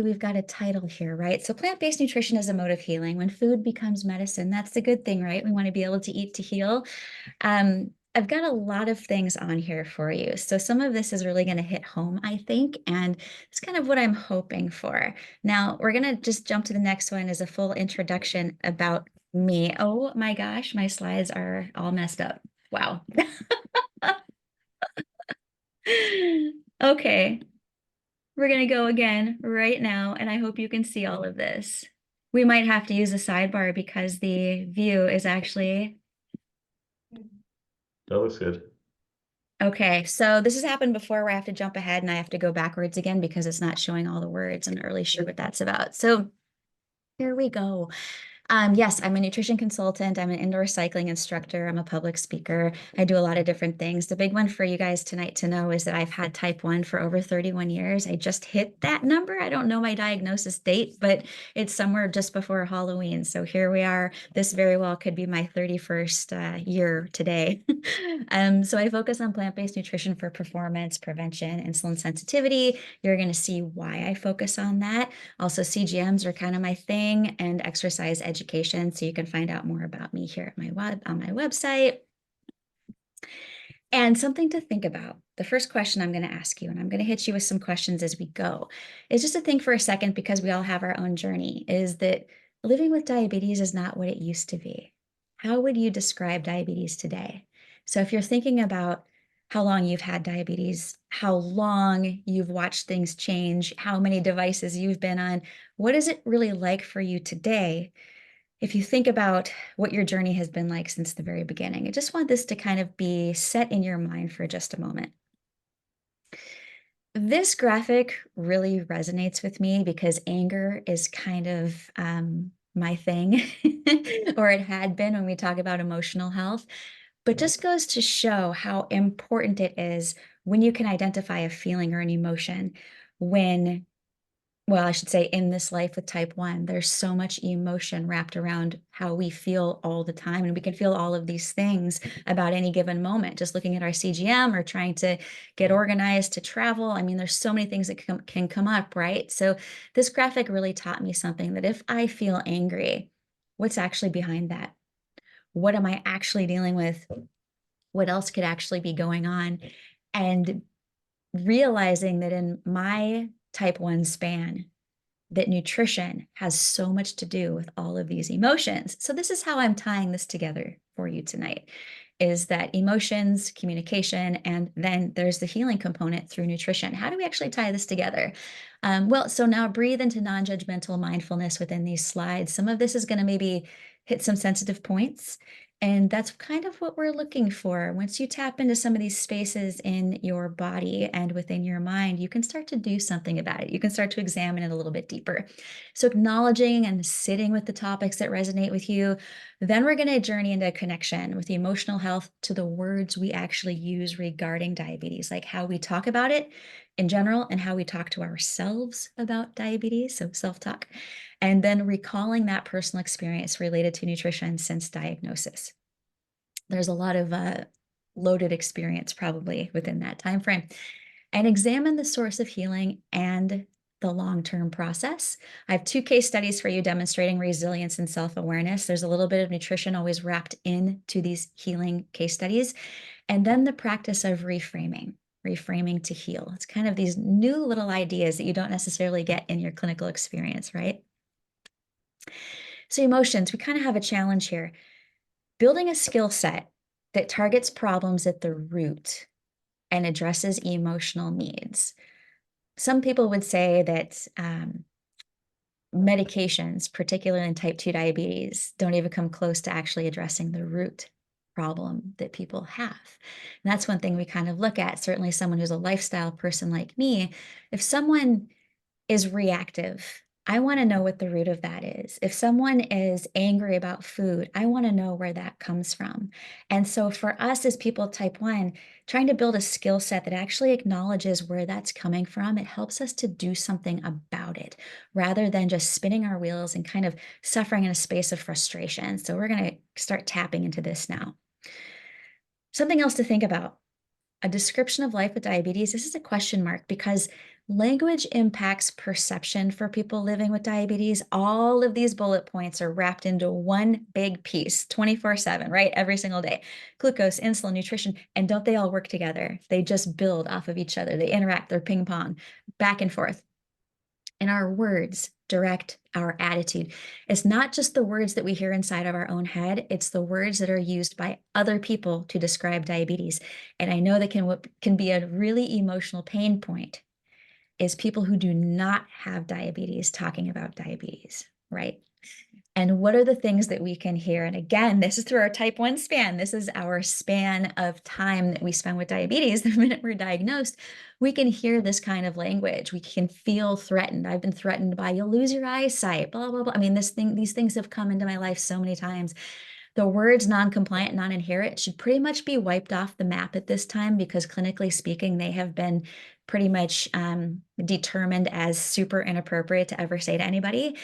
we've got a title here, right? So plant-based nutrition is a mode of healing. When food becomes medicine, that's the good thing, right? We want to be able to eat to heal. I've got a lot of things on here for you. So some of this is really going to hit home, I think, and it's kind of what I'm hoping for. Now, we're going to just jump to the next one as a full introduction about me. Oh my gosh, my slides are all messed up. Wow. Okay, we're going to go again right now, and I hope you can see all of this. We might have to use a sidebar because the view is actually... That looks good. Okay, so this has happened before where I have to jump ahead and I have to go backwards again because it's not showing all the words. I'm not really sure what that's about. So here we go. Yes, I'm a nutrition consultant. I'm an indoor cycling instructor. I'm a public speaker. I do a lot of different things. The big one for you guys tonight to know is that I've had type 1 for over 31 years. I just hit that number. I don't know my diagnosis date, but it's somewhere just before Halloween. So here we are. This very well could be my 31st year today. So I focus on plant-based nutrition for performance, prevention, insulin sensitivity. You're going to see why I focus on that. Also, CGMs are kind of my thing, and exercise education. So you can find out more about me here at on my website. And something to think about. The first question I'm going to ask you, and I'm going to hit you with some questions as we go, is just to think for a second, because we all have our own journey, is that living with diabetes is not what it used to be. How would you describe diabetes today? So if you're thinking about how long you've had diabetes, how long you've watched things change, how many devices you've been on, what is it really like for you today? If you think about what your journey has been like since the very beginning, I just want this to kind of be set in your mind for just a moment. This graphic really resonates with me because anger is kind of my thing, or it had been when we talk about emotional health, but just goes to show how important it is when you can identify a feeling or an emotion when, well, I should say in this life with type 1, there's so much emotion wrapped around how we feel all the time. And we can feel all of these things about any given moment, just looking at our CGM or trying to get organized to travel. I mean, there's so many things that can come up, right? So this graphic really taught me something, that if I feel angry, what's actually behind that? What am I actually dealing with? What else could actually be going on? And realizing that in my type 1 span, that nutrition has so much to do with all of these emotions. So this is how I'm tying this together for you tonight, is that emotions, communication, and then there's the healing component through nutrition. How do we actually tie this together? Well, so now breathe into non-judgmental mindfulness within these slides. Some of this is going to maybe hit some sensitive points. And that's kind of what we're looking for. Once you tap into some of these spaces in your body and within your mind, you can start to do something about it. You can start to examine it a little bit deeper. So acknowledging and sitting with the topics that resonate with you. Then we're going to journey into a connection with the emotional health to the words we actually use regarding diabetes, like how we talk about it in general and how we talk to ourselves about diabetes, so self-talk, and then recalling that personal experience related to nutrition since diagnosis. There's a lot of loaded experience probably within that time frame. And examine the source of healing and the long-term process. I have 2 case studies for you demonstrating resilience and self-awareness. There's a little bit of nutrition always wrapped into these healing case studies. And then the practice of reframing to heal. It's kind of these new little ideas that you don't necessarily get in your clinical experience, right? So emotions, we kind of have a challenge here. Building a skill set that targets problems at the root and addresses emotional needs. Some people would say that medications, particularly in type 2 diabetes, don't even come close to actually addressing the root problem that people have. And that's one thing we kind of look at. Certainly someone who's a lifestyle person like me, if someone is reactive, I want to know what the root of that is. If someone is angry about food, I want to know where that comes from. And so for us as people type 1, trying to build a skill set that actually acknowledges where that's coming from, it helps us to do something about it rather than just spinning our wheels and kind of suffering in a space of frustration. So we're going to start tapping into this now. Something else to think about. A description of life with diabetes, this is a question mark because Language impacts perception for people living with diabetes. All of these bullet points are wrapped into one big piece, 24/7, right? Every single day. Glucose, insulin, nutrition, and don't they all work together? They just build off of each other. They interact, they're ping pong, back and forth. And our words direct our attitude. It's not just the words that we hear inside of our own head, it's the words that are used by other people to describe diabetes. And I know that can be a really emotional pain point is people who do not have diabetes talking about diabetes, right? And what are the things that we can hear? And again, this is through our type 1 span. This is our span of time that we spend with diabetes. The minute we're diagnosed, we can hear this kind of language. We can feel threatened. I've been threatened by, you'll lose your eyesight, blah, blah, blah. I mean, these things have come into my life so many times. The words non-compliant, non-inherent should pretty much be wiped off the map at this time because clinically speaking, they have been pretty much determined as super inappropriate to ever say to anybody.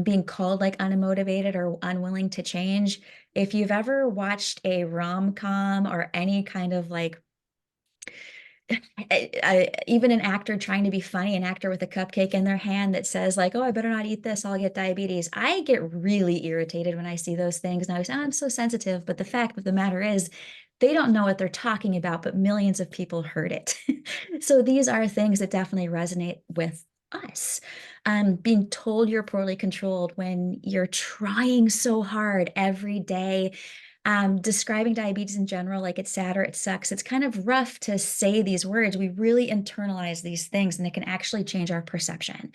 Being called like unmotivated or unwilling to change. If you've ever watched a rom-com or any kind of like even an actor trying to be funny, an actor with a cupcake in their hand that says like, oh, I better not eat this, I'll get diabetes. I get really irritated when I see those things. And I was, oh, I'm so sensitive. But the fact of the matter is, they don't know what they're talking about, but millions of people heard it. So these are things that definitely resonate with us. Being told you're poorly controlled when you're trying so hard every day, describing diabetes in general, like it's sad or it sucks. It's kind of rough to say these words. We really internalize these things and it can actually change our perception.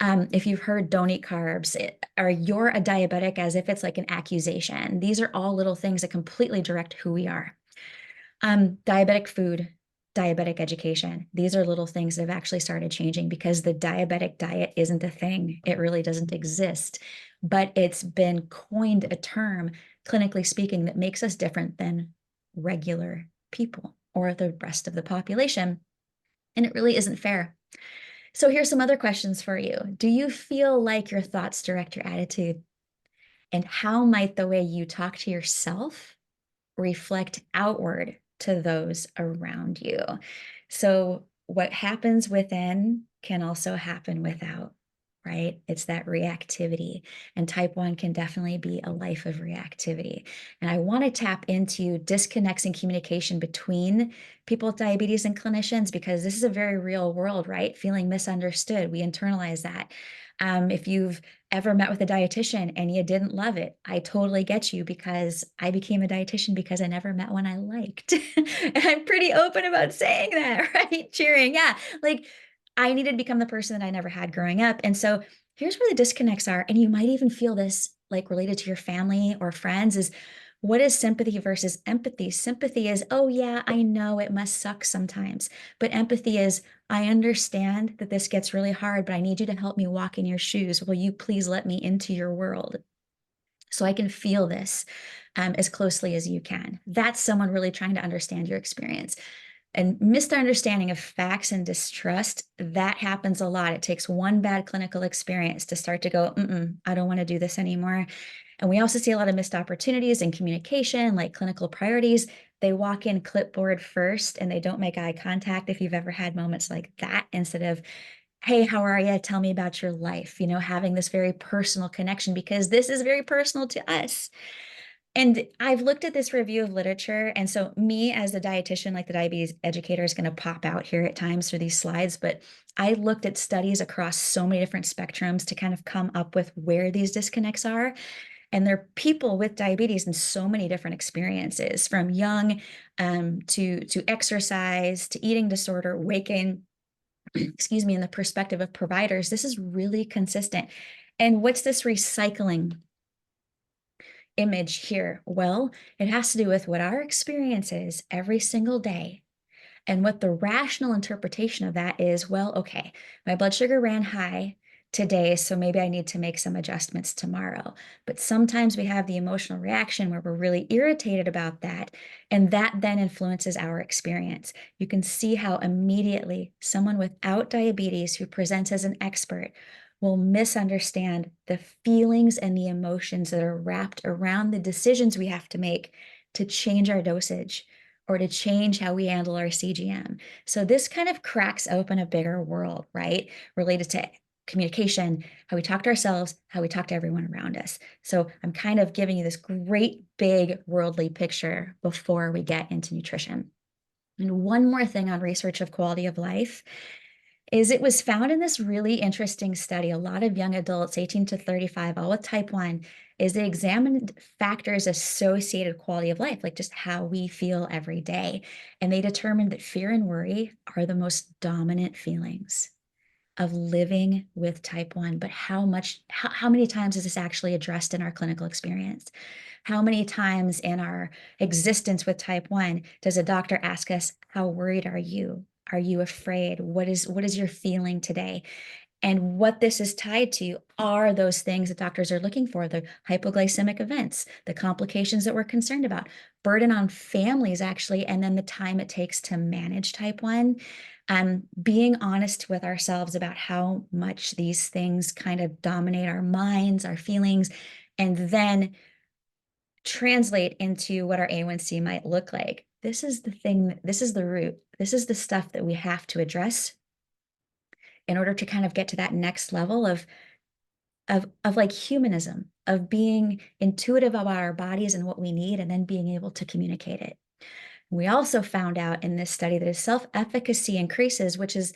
If you've heard don't eat carbs, or you're a diabetic as if it's like an accusation. These are all little things that completely direct who we are. Diabetic food, diabetic education. These are little things that have actually started changing because the diabetic diet isn't a thing. It really doesn't exist, but it's been coined a term, clinically speaking, that makes us different than regular people or the rest of the population. And it really isn't fair. So here's some other questions for you. Do you feel like your thoughts direct your attitude? And how might the way you talk to yourself reflect outward to those around you? So what happens within can also happen without, right? It's that reactivity. And type 1 can definitely be a life of reactivity. And I want to tap into disconnects in communication between people with diabetes and clinicians because this is a very real world, right? Feeling misunderstood. We internalize that. If you've ever met with a dietitian and you didn't love it, I totally get you because I became a dietitian because I never met one I liked. And I'm pretty open about saying that, right? Cheering. Yeah. Like I needed to become the person that I never had growing up. And so here's where the disconnects are. And you might even feel this like related to your family or friends is what is sympathy versus empathy? Sympathy is, oh yeah, I know it must suck sometimes. But empathy is, I understand that this gets really hard, but I need you to help me walk in your shoes. Will you please let me into your world so I can feel this as closely as you can? That's someone really trying to understand your experience. And misunderstanding of facts and distrust, that happens a lot. It takes one bad clinical experience to start to go, I don't want to do this anymore. And we also see a lot of missed opportunities in communication, like clinical priorities. They walk in clipboard first and they don't make eye contact. If you've ever had moments like that, instead of, hey, how are you? Tell me about your life, having this very personal connection because this is very personal to us. And I've looked at this review of literature. And so me as a dietitian, like the diabetes educator is going to pop out here at times through these slides, but I looked at studies across so many different spectrums to kind of come up with where these disconnects are. And there are people with diabetes in so many different experiences, from young to exercise, to eating disorder, weight gain, excuse me, in the perspective of providers. This is really consistent. And what's this recycling image here? Well, it has to do with what our experience is every single day. And what the rational interpretation of that is, well, okay, my blood sugar ran high today, so maybe I need to make some adjustments tomorrow. But sometimes we have the emotional reaction where we're really irritated about that, and that then influences our experience. You can see how immediately someone without diabetes who presents as an expert will misunderstand the feelings and the emotions that are wrapped around the decisions we have to make to change our dosage or to change how we handle our CGM. So this kind of cracks open a bigger world, right? Related to communication, how we talk to ourselves, how we talk to everyone around us. So I'm kind of giving you this great big worldly picture before we get into nutrition. And one more thing on research of quality of life is it was found in this really interesting study, a lot of young adults, 18 to 35, all with type 1, is they examined factors associated with quality of life, like just how we feel every day. And they determined that fear and worry are the most dominant feelings of living with type 1. But how many times is this actually addressed in our clinical experience? How many times in our existence with type 1 does a doctor ask us, how worried are you? Are you afraid? What is your feeling today? And what this is tied to are those things that doctors are looking for, the hypoglycemic events, the complications that we're concerned about, burden on families, actually, and then the time it takes to manage type 1. Being honest with ourselves about how much these things kind of dominate our minds, our feelings, and then translate into what our A1C might look like. This is the thing, this is the root, this is the stuff that we have to address in order to kind of get to that next level of like humanism, of being intuitive about our bodies and what we need, and then being able to communicate it. We also found out in this study that as self-efficacy increases, which is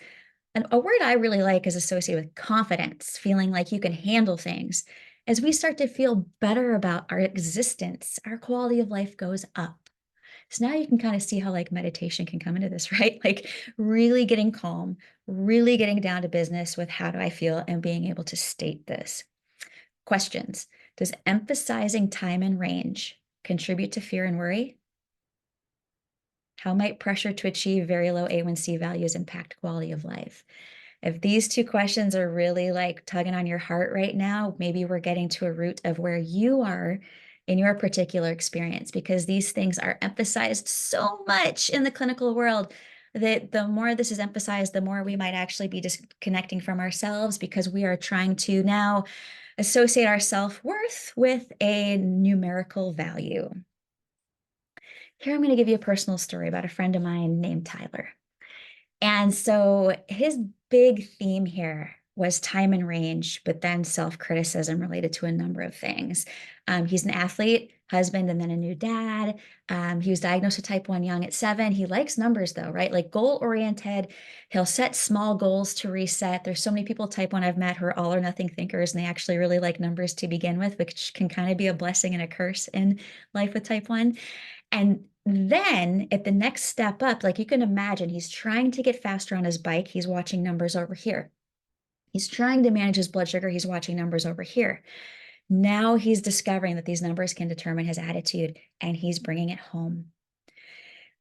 a word I really like, is associated with confidence, feeling like you can handle things. As we start to feel better about our existence, our quality of life goes up. So now you can kind of see how like meditation can come into this, right? Like really getting calm, really getting down to business with how do I feel and being able to state this. Questions. Does emphasizing time and range contribute to fear and worry? How might pressure to achieve very low A1C values impact quality of life? If these two questions are really like tugging on your heart right now, maybe we're getting to a root of where you are in your particular experience, because these things are emphasized so much in the clinical world that the more this is emphasized, the more we might actually be disconnecting from ourselves, because we are trying to now associate our self-worth with a numerical value. Here, I'm going to give you a personal story about a friend of mine named Tyler. And so his big theme here was time and range, but then self-criticism related to a number of things. He's an athlete, husband, and then a new dad. He was diagnosed with type 1 young at 7. He likes numbers though, right? Like goal-oriented. He'll set small goals to reset. There's so many people type 1 I've met who are all or nothing thinkers, and they actually really like numbers to begin with, which can kind of be a blessing and a curse in life with type 1. And then at the next step up, like you can imagine, he's trying to get faster on his bike. He's watching numbers over here. He's trying to manage his blood sugar. He's watching numbers over here. Now he's discovering that these numbers can determine his attitude, and he's bringing it home.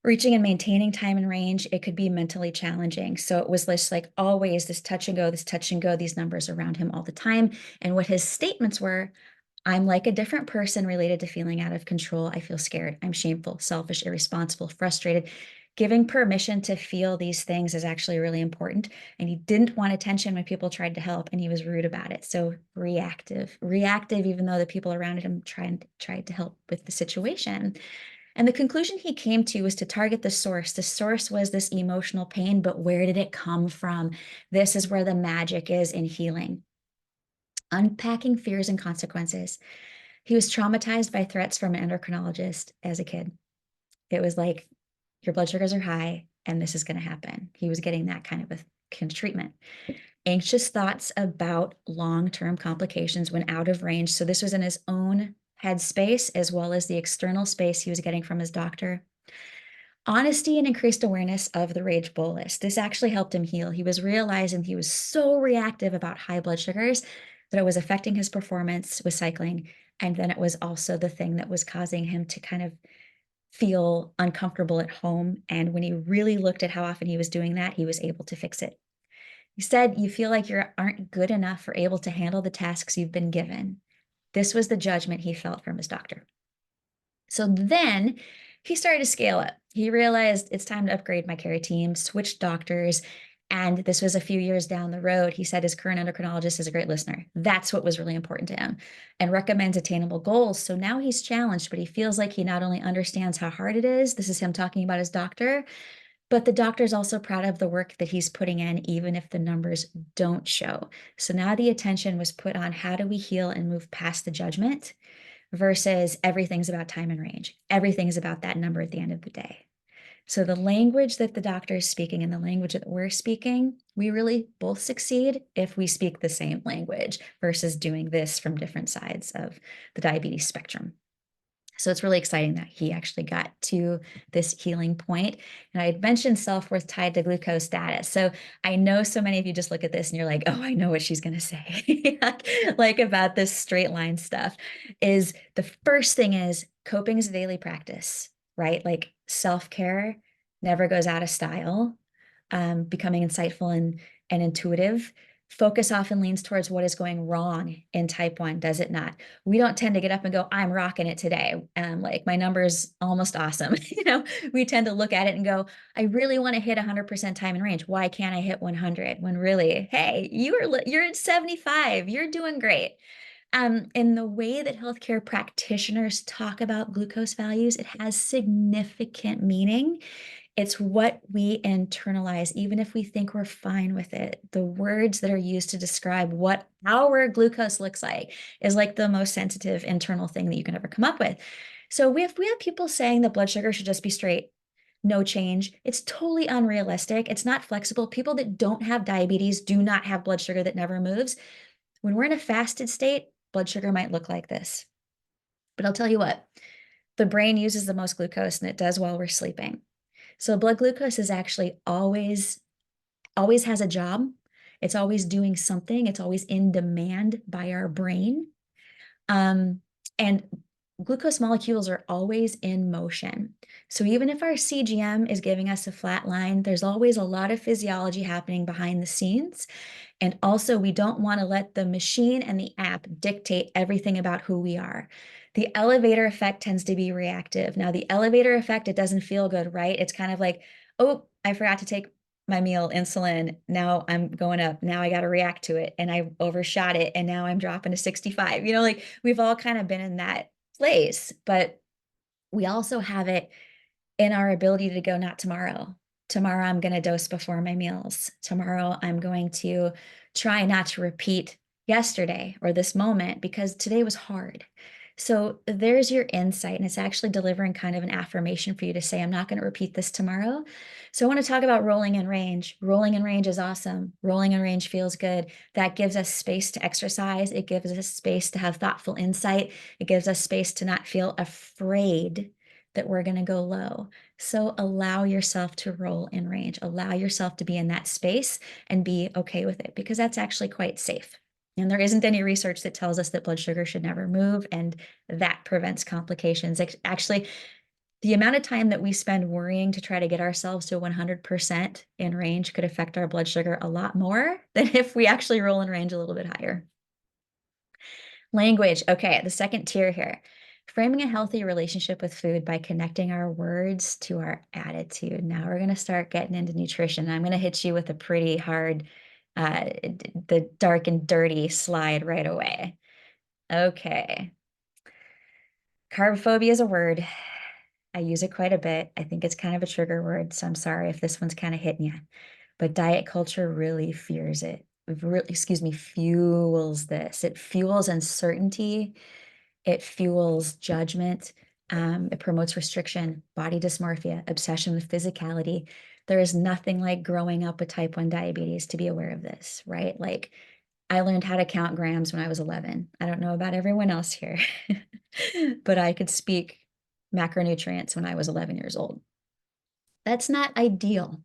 Reaching and maintaining time and range, it could be mentally challenging. So it was this like always this touch and go, these numbers around him all the time. And what his statements were, I'm like a different person related to feeling out of control. I feel scared. I'm shameful, selfish, irresponsible, frustrated. Giving permission to feel these things is actually really important. And he didn't want attention when people tried to help, and he was rude about it. So reactive, even though the people around him tried to help with the situation. And the conclusion he came to was to target the source. The source was this emotional pain, but where did it come from? This is where the magic is in healing. Unpacking fears and consequences. He was traumatized by threats from an endocrinologist as a kid. It was like, your blood sugars are high and this is going to happen. He was getting that kind of treatment. Anxious thoughts about long-term complications when out of range. So this was in his own headspace as well as the external space he was getting from his doctor. Honesty and increased awareness of the rage bolus. This actually helped him heal. He was realizing he was so reactive about high blood sugars that it was affecting his performance with cycling. And then it was also the thing that was causing him to kind of feel uncomfortable at home. And when he really looked at how often he was doing that, he was able to fix it. He said, you feel like you aren't good enough or able to handle the tasks you've been given. This was the judgment he felt from his doctor. So then he started to scale up. He realized it's time to upgrade my care team, switch doctors, And this was a few years down the road. He said his current endocrinologist is a great listener. That's what was really important to him, and recommends attainable goals. So now he's challenged, but he feels like he not only understands how hard it is, this is him talking about his doctor, but the doctor's also proud of the work that he's putting in, even if the numbers don't show. So now the attention was put on how do we heal and move past the judgment versus everything's about time and range. Everything's about that number at the end of the day. So the language that the doctor is speaking and the language that we're speaking, we really both succeed if we speak the same language versus doing this from different sides of the diabetes spectrum. So it's really exciting that he actually got to this healing point. And I had mentioned self-worth tied to glucose status. So I know so many of you just look at this and you're like, oh, I know what she's going to say. Like about this straight line stuff is the first thing is coping is a daily practice, right? Like self-care never goes out of style. Becoming insightful and intuitive. Focus often leans towards what is going wrong in type 1, does it not? We don't tend to get up and go, I'm rocking it today. Like my number's almost awesome. We tend to look at it and go, I really want to hit 100% time and range. Why can't I hit 100? When really, hey, you're at 75. You're doing great. In the way that healthcare practitioners talk about glucose values, it has significant meaning. It's what we internalize, even if we think we're fine with it. The words that are used to describe what our glucose looks like is like the most sensitive internal thing that you can ever come up with. So if we have people saying that blood sugar should just be straight, no change, it's totally unrealistic. It's not flexible. People that don't have diabetes do not have blood sugar that never moves. When we're in a fasted state, blood sugar might look like this. But I'll tell you what, the brain uses the most glucose and it does while we're sleeping. So blood glucose is actually always has a job. It's always doing something. It's always in demand by our brain. And glucose molecules are always in motion. So even if our CGM is giving us a flat line, there's always a lot of physiology happening behind the scenes. And also, we don't want to let the machine and the app dictate everything about who we are. The elevator effect tends to be reactive. Now, the elevator effect, it doesn't feel good, right? It's kind of like, oh, I forgot to take my meal insulin. Now I'm going up. Now I got to react to it. And I overshot it. And now I'm dropping to 65. Like we've all kind of been in that place, but we also have it in our ability to go, not tomorrow. Tomorrow, I'm going to dose before my meals. Tomorrow, I'm going to try not to repeat yesterday or this moment because today was hard. So there's your insight, and it's actually delivering kind of an affirmation for you to say, I'm not going to repeat this tomorrow. So I want to talk about rolling in range. Rolling in range is awesome. Rolling in range feels good. That gives us space to exercise. It gives us space to have thoughtful insight. It gives us space to not feel afraid that we're going to go low. So allow yourself to roll in range. Allow yourself to be in that space and be okay with it because that's actually quite safe. And there isn't any research that tells us that blood sugar should never move, and that prevents complications. Actually, the amount of time that we spend worrying to try to get ourselves to 100% in range could affect our blood sugar a lot more than if we actually roll in range a little bit higher. Language. Okay, the second tier here. Framing a healthy relationship with food by connecting our words to our attitude. Now we're going to start getting into nutrition. I'm going to hit you with a pretty hard, the dark and dirty slide right away. Okay. Carbophobia is a word. I use it quite a bit. I think it's kind of a trigger word, so I'm sorry if this one's kind of hitting you. But diet culture really fears it. Fuels this. It fuels uncertainty. It fuels judgment. It promotes restriction, body dysmorphia, obsession with physicality. There is nothing like growing up with type 1 diabetes to be aware of this, right? Like I learned how to count grams when I was 11. I don't know about everyone else here, but I could speak macronutrients when I was 11 years old. That's not ideal,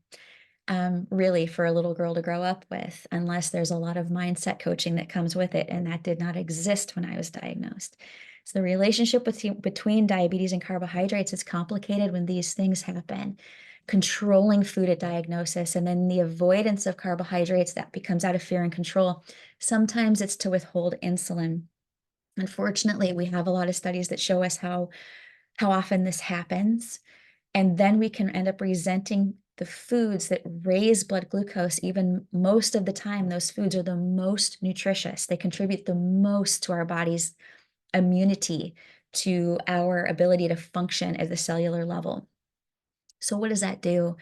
really, for a little girl to grow up with, unless there's a lot of mindset coaching that comes with it. And that did not exist when I was diagnosed. So the relationship between diabetes and carbohydrates is complicated when these things happen. Controlling food at diagnosis and then the avoidance of carbohydrates, that becomes out of fear and control. Sometimes it's to withhold insulin. Unfortunately, we have a lot of studies that show us how often this happens. And then we can end up resenting the foods that raise blood glucose, even most of the time, those foods are the most nutritious. They contribute the most to our body's immunity, to our ability to function at the cellular level. So what does that do?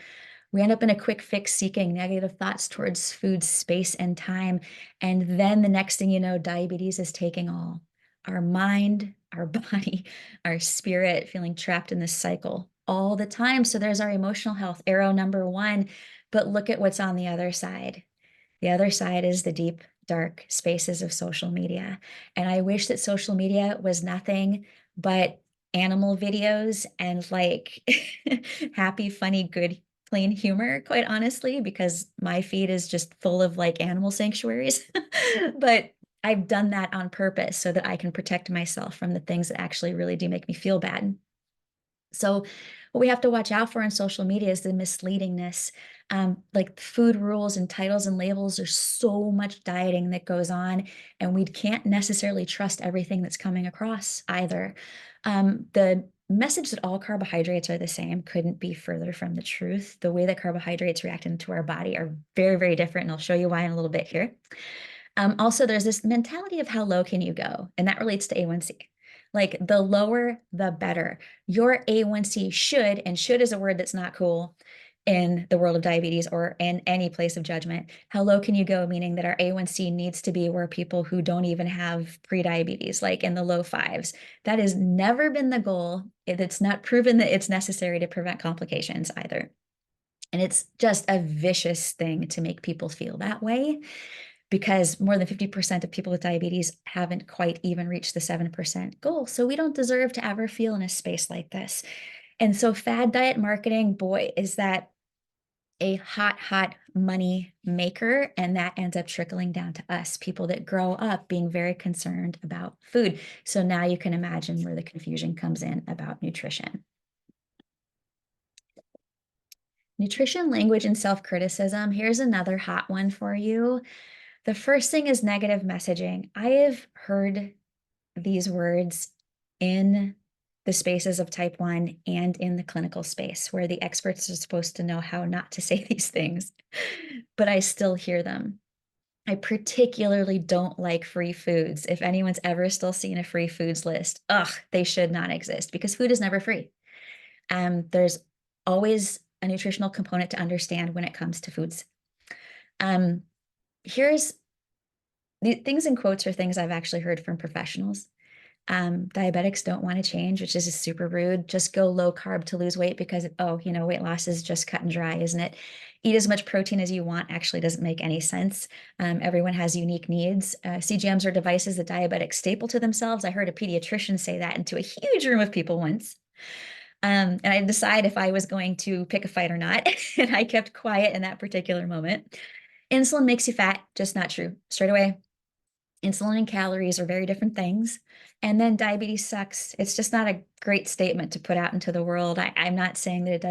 We end up in a quick fix seeking negative thoughts towards food, space, and time. And then the next thing you know, diabetes is taking all our mind, our body, our spirit, feeling trapped in this cycle all the time. So there's our emotional health, arrow number one. But look at what's on the other side. The other side is the deep, dark spaces of social media. And I wish that social media was nothing but animal videos and like happy, funny, good, clean humor, quite honestly, because my feed is just full of like animal sanctuaries. But I've done that on purpose so that I can protect myself from the things that actually really do make me feel bad. So what we have to watch out for on social media is the misleadingness. Like food rules and titles and labels, there's so much dieting that goes on, and we can't necessarily trust everything that's coming across either. The message that all carbohydrates are the same couldn't be further from the truth. The way that carbohydrates react into our body are very, very different, and I'll show you why in a little bit here. Also, there's this mentality of how low can you go, and that relates to A1C. Like the lower, the better. Your A1C should, and should is a word that's not cool in the world of diabetes or in any place of judgment. How low can you go? Meaning that our A1C needs to be where people who don't even have pre-diabetes, like in the low fives. That has never been the goal. It's not proven that it's necessary to prevent complications either. And it's just a vicious thing to make people feel that way, because more than 50% of people with diabetes haven't quite even reached the 7% goal. So we don't deserve to ever feel in a space like this. And so fad diet marketing, boy, is that a hot, hot money maker. And that ends up trickling down to us, people that grow up being very concerned about food. So now you can imagine where the confusion comes in about nutrition. Nutrition, language, and self-criticism. Here's another hot one for you. The first thing is negative messaging. I have heard these words in the spaces of type 1 and in the clinical space where the experts are supposed to know how not to say these things, but I still hear them. I particularly don't like free foods. If anyone's ever still seen a free foods list, ugh, they should not exist because food is never free. There's always a nutritional component to understand when it comes to foods. Here's the things in quotes are things I've actually heard from professionals. Diabetics don't want to change, which is super rude. Just go low carb to lose weight because, oh, weight loss is just cut and dry, isn't it? Eat as much protein as you want actually doesn't make any sense. Everyone has unique needs. CGMs are devices that diabetics staple to themselves. I heard a pediatrician say that into a huge room of people once. And I decide if I was going to pick a fight or not. And I kept quiet in that particular moment. Insulin makes you fat, just not true. Straight away, insulin and calories are very different things. And then diabetes sucks. It's just not a great statement to put out into the world. I'm not saying that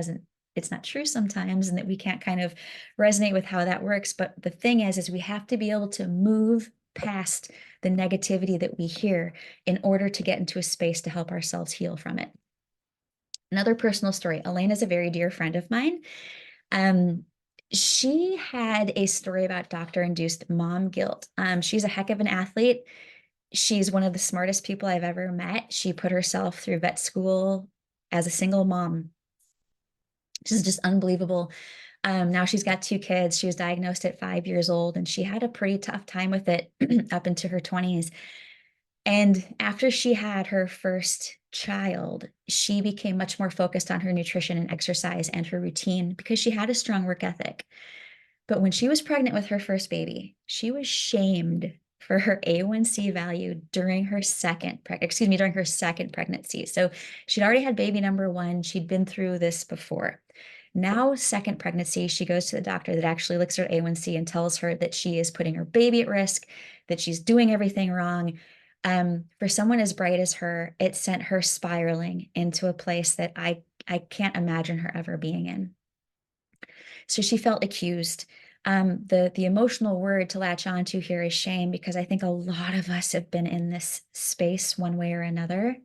it's not true sometimes and that we can't kind of resonate with how that works. But the thing is we have to be able to move past the negativity that we hear in order to get into a space to help ourselves heal from it. Another personal story. Elaine is a very dear friend of mine. She had a story about doctor-induced mom guilt. She's a heck of an athlete. She's one of the smartest people I've ever met. She put herself through vet school as a single mom. This is just unbelievable. Now she's got 2 kids. She was diagnosed at 5 years old, and she had a pretty tough time with it up into her 20s. And after she had her first child, she became much more focused on her nutrition and exercise and her routine because she had a strong work ethic. But when she was pregnant with her first baby, she was shamed for her A1C value during her during her second pregnancy. So she'd already had baby number 1. She'd been through this before. Now, second pregnancy, she goes to the doctor that actually looks at her A1C and tells her that she is putting her baby at risk, that she's doing everything wrong. For someone as bright as her, it sent her spiraling into a place that I can't imagine her ever being in. So she felt accused. The emotional word to latch onto here is shame, because I think a lot of us have been in this space one way or another.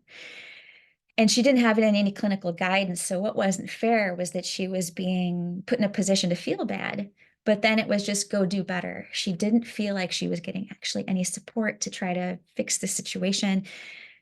And she didn't have it in any clinical guidance. So what wasn't fair was that she was being put in a position to feel bad, but then it was just go do better. She didn't feel like she was getting actually any support to try to fix the situation.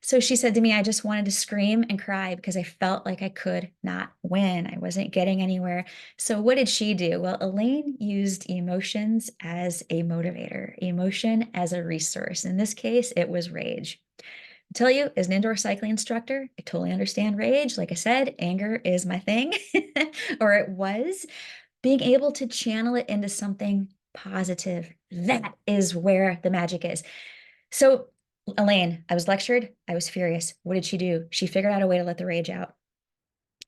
So she said to me, I just wanted to scream and cry because I felt like I could not win. I wasn't getting anywhere. So what did she do? Well, Elaine used emotions as a motivator, emotion as a resource. In this case, it was rage. I tell you, as an indoor cycling instructor, I totally understand rage. Like I said, anger is my thing, or it was. Being able to channel it into something positive, that is where the magic is. So, Elaine, I was lectured. I was furious. What did she do? She figured out a way to let the rage out.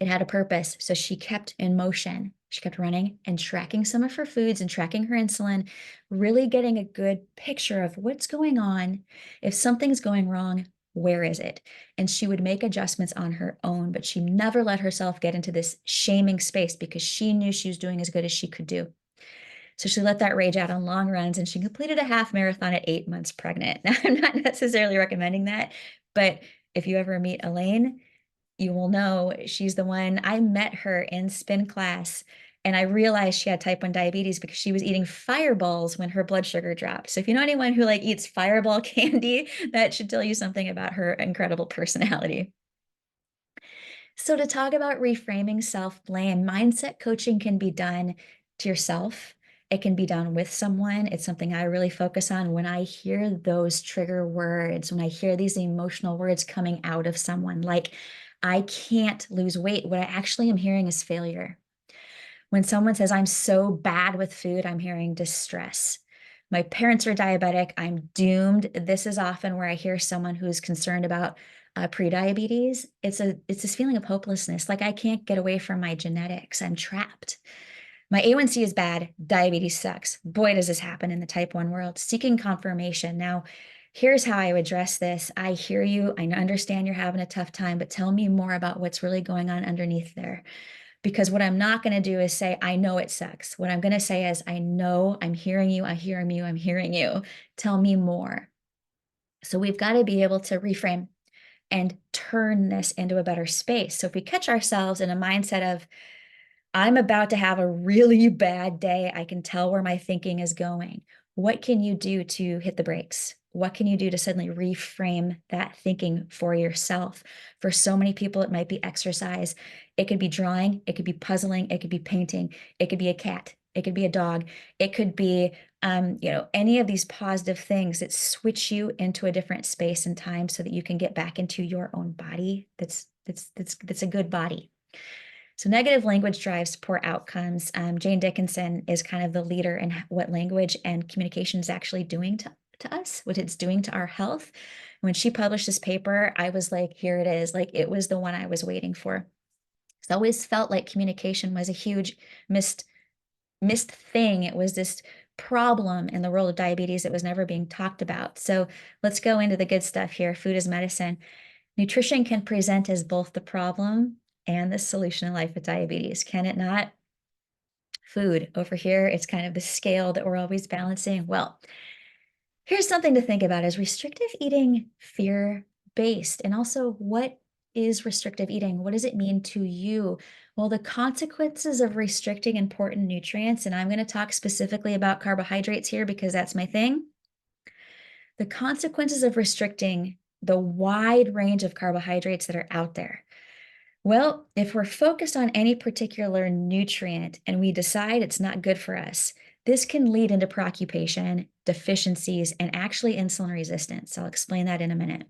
It had a purpose. So she kept in motion. She kept running and tracking some of her foods and tracking her insulin, really getting a good picture of what's going on. If something's going wrong, where is it? And she would make adjustments on her own, but she never let herself get into this shaming space because she knew she was doing as good as she could do. So she let that rage out on long runs, and she completed a half marathon at 8 months pregnant. Now, I'm not necessarily recommending that, but if you ever meet Elaine, you will know she's the one. I met her in spin class, and I realized she had type 1 diabetes because she was eating fireballs when her blood sugar dropped. So if you know anyone who like eats fireball candy, that should tell you something about her incredible personality. So to talk about reframing self-blame, mindset coaching can be done to yourself. It can be done with someone. It's something I really focus on when I hear those trigger words, when I hear these emotional words coming out of someone, like, I can't lose weight. What I actually am hearing is failure. When someone says, I'm so bad with food, I'm hearing distress. My parents are diabetic, I'm doomed. This is often where I hear someone who's concerned about prediabetes. It's this feeling of hopelessness, like I can't get away from my genetics. I'm trapped. My A1C is bad. Diabetes sucks. Boy, does this happen in the type 1 world. Seeking confirmation. Now, here's how I address this. I hear you. I understand you're having a tough time, but tell me more about what's really going on underneath there. Because what I'm not going to do is say, I know it sucks. What I'm going to say is, I know, I'm hearing you, I'm hearing you, I'm hearing you. Tell me more. So we've got to be able to reframe and turn this into a better space. So if we catch ourselves in a mindset of, I'm about to have a really bad day, I can tell where my thinking is going. What can you do to hit the brakes? What can you do to suddenly reframe that thinking for yourself? For so many people, it might be exercise. It could be drawing. It could be puzzling. It could be painting. It could be a cat. It could be a dog. It could be, any of these positive things that switch you into a different space and time so that you can get back into your own body. That's a good body. So negative language drives poor outcomes. Jane Dickinson is kind of the leader in what language and communication is actually doing to us, what it's doing to our health. When she published this paper, I was like, here it is. Like, it was the one I was waiting for. It's always felt like communication was a huge missed thing. It was this problem in the world of diabetes that was never being talked about. So let's go into the good stuff here. Food is medicine. Nutrition can present as both the problem and the solution in life with diabetes, can it not? Food over here, it's kind of the scale that we're always balancing. Well, here's something to think about. Is restrictive eating fear-based? And also, what is restrictive eating? What does it mean to you? Well, the consequences of restricting important nutrients, and I'm going to talk specifically about carbohydrates here because that's my thing. The consequences of restricting the wide range of carbohydrates that are out there. Well, if we're focused on any particular nutrient and we decide it's not good for us, this can lead into preoccupation, deficiencies, and actually insulin resistance. I'll explain that in a minute.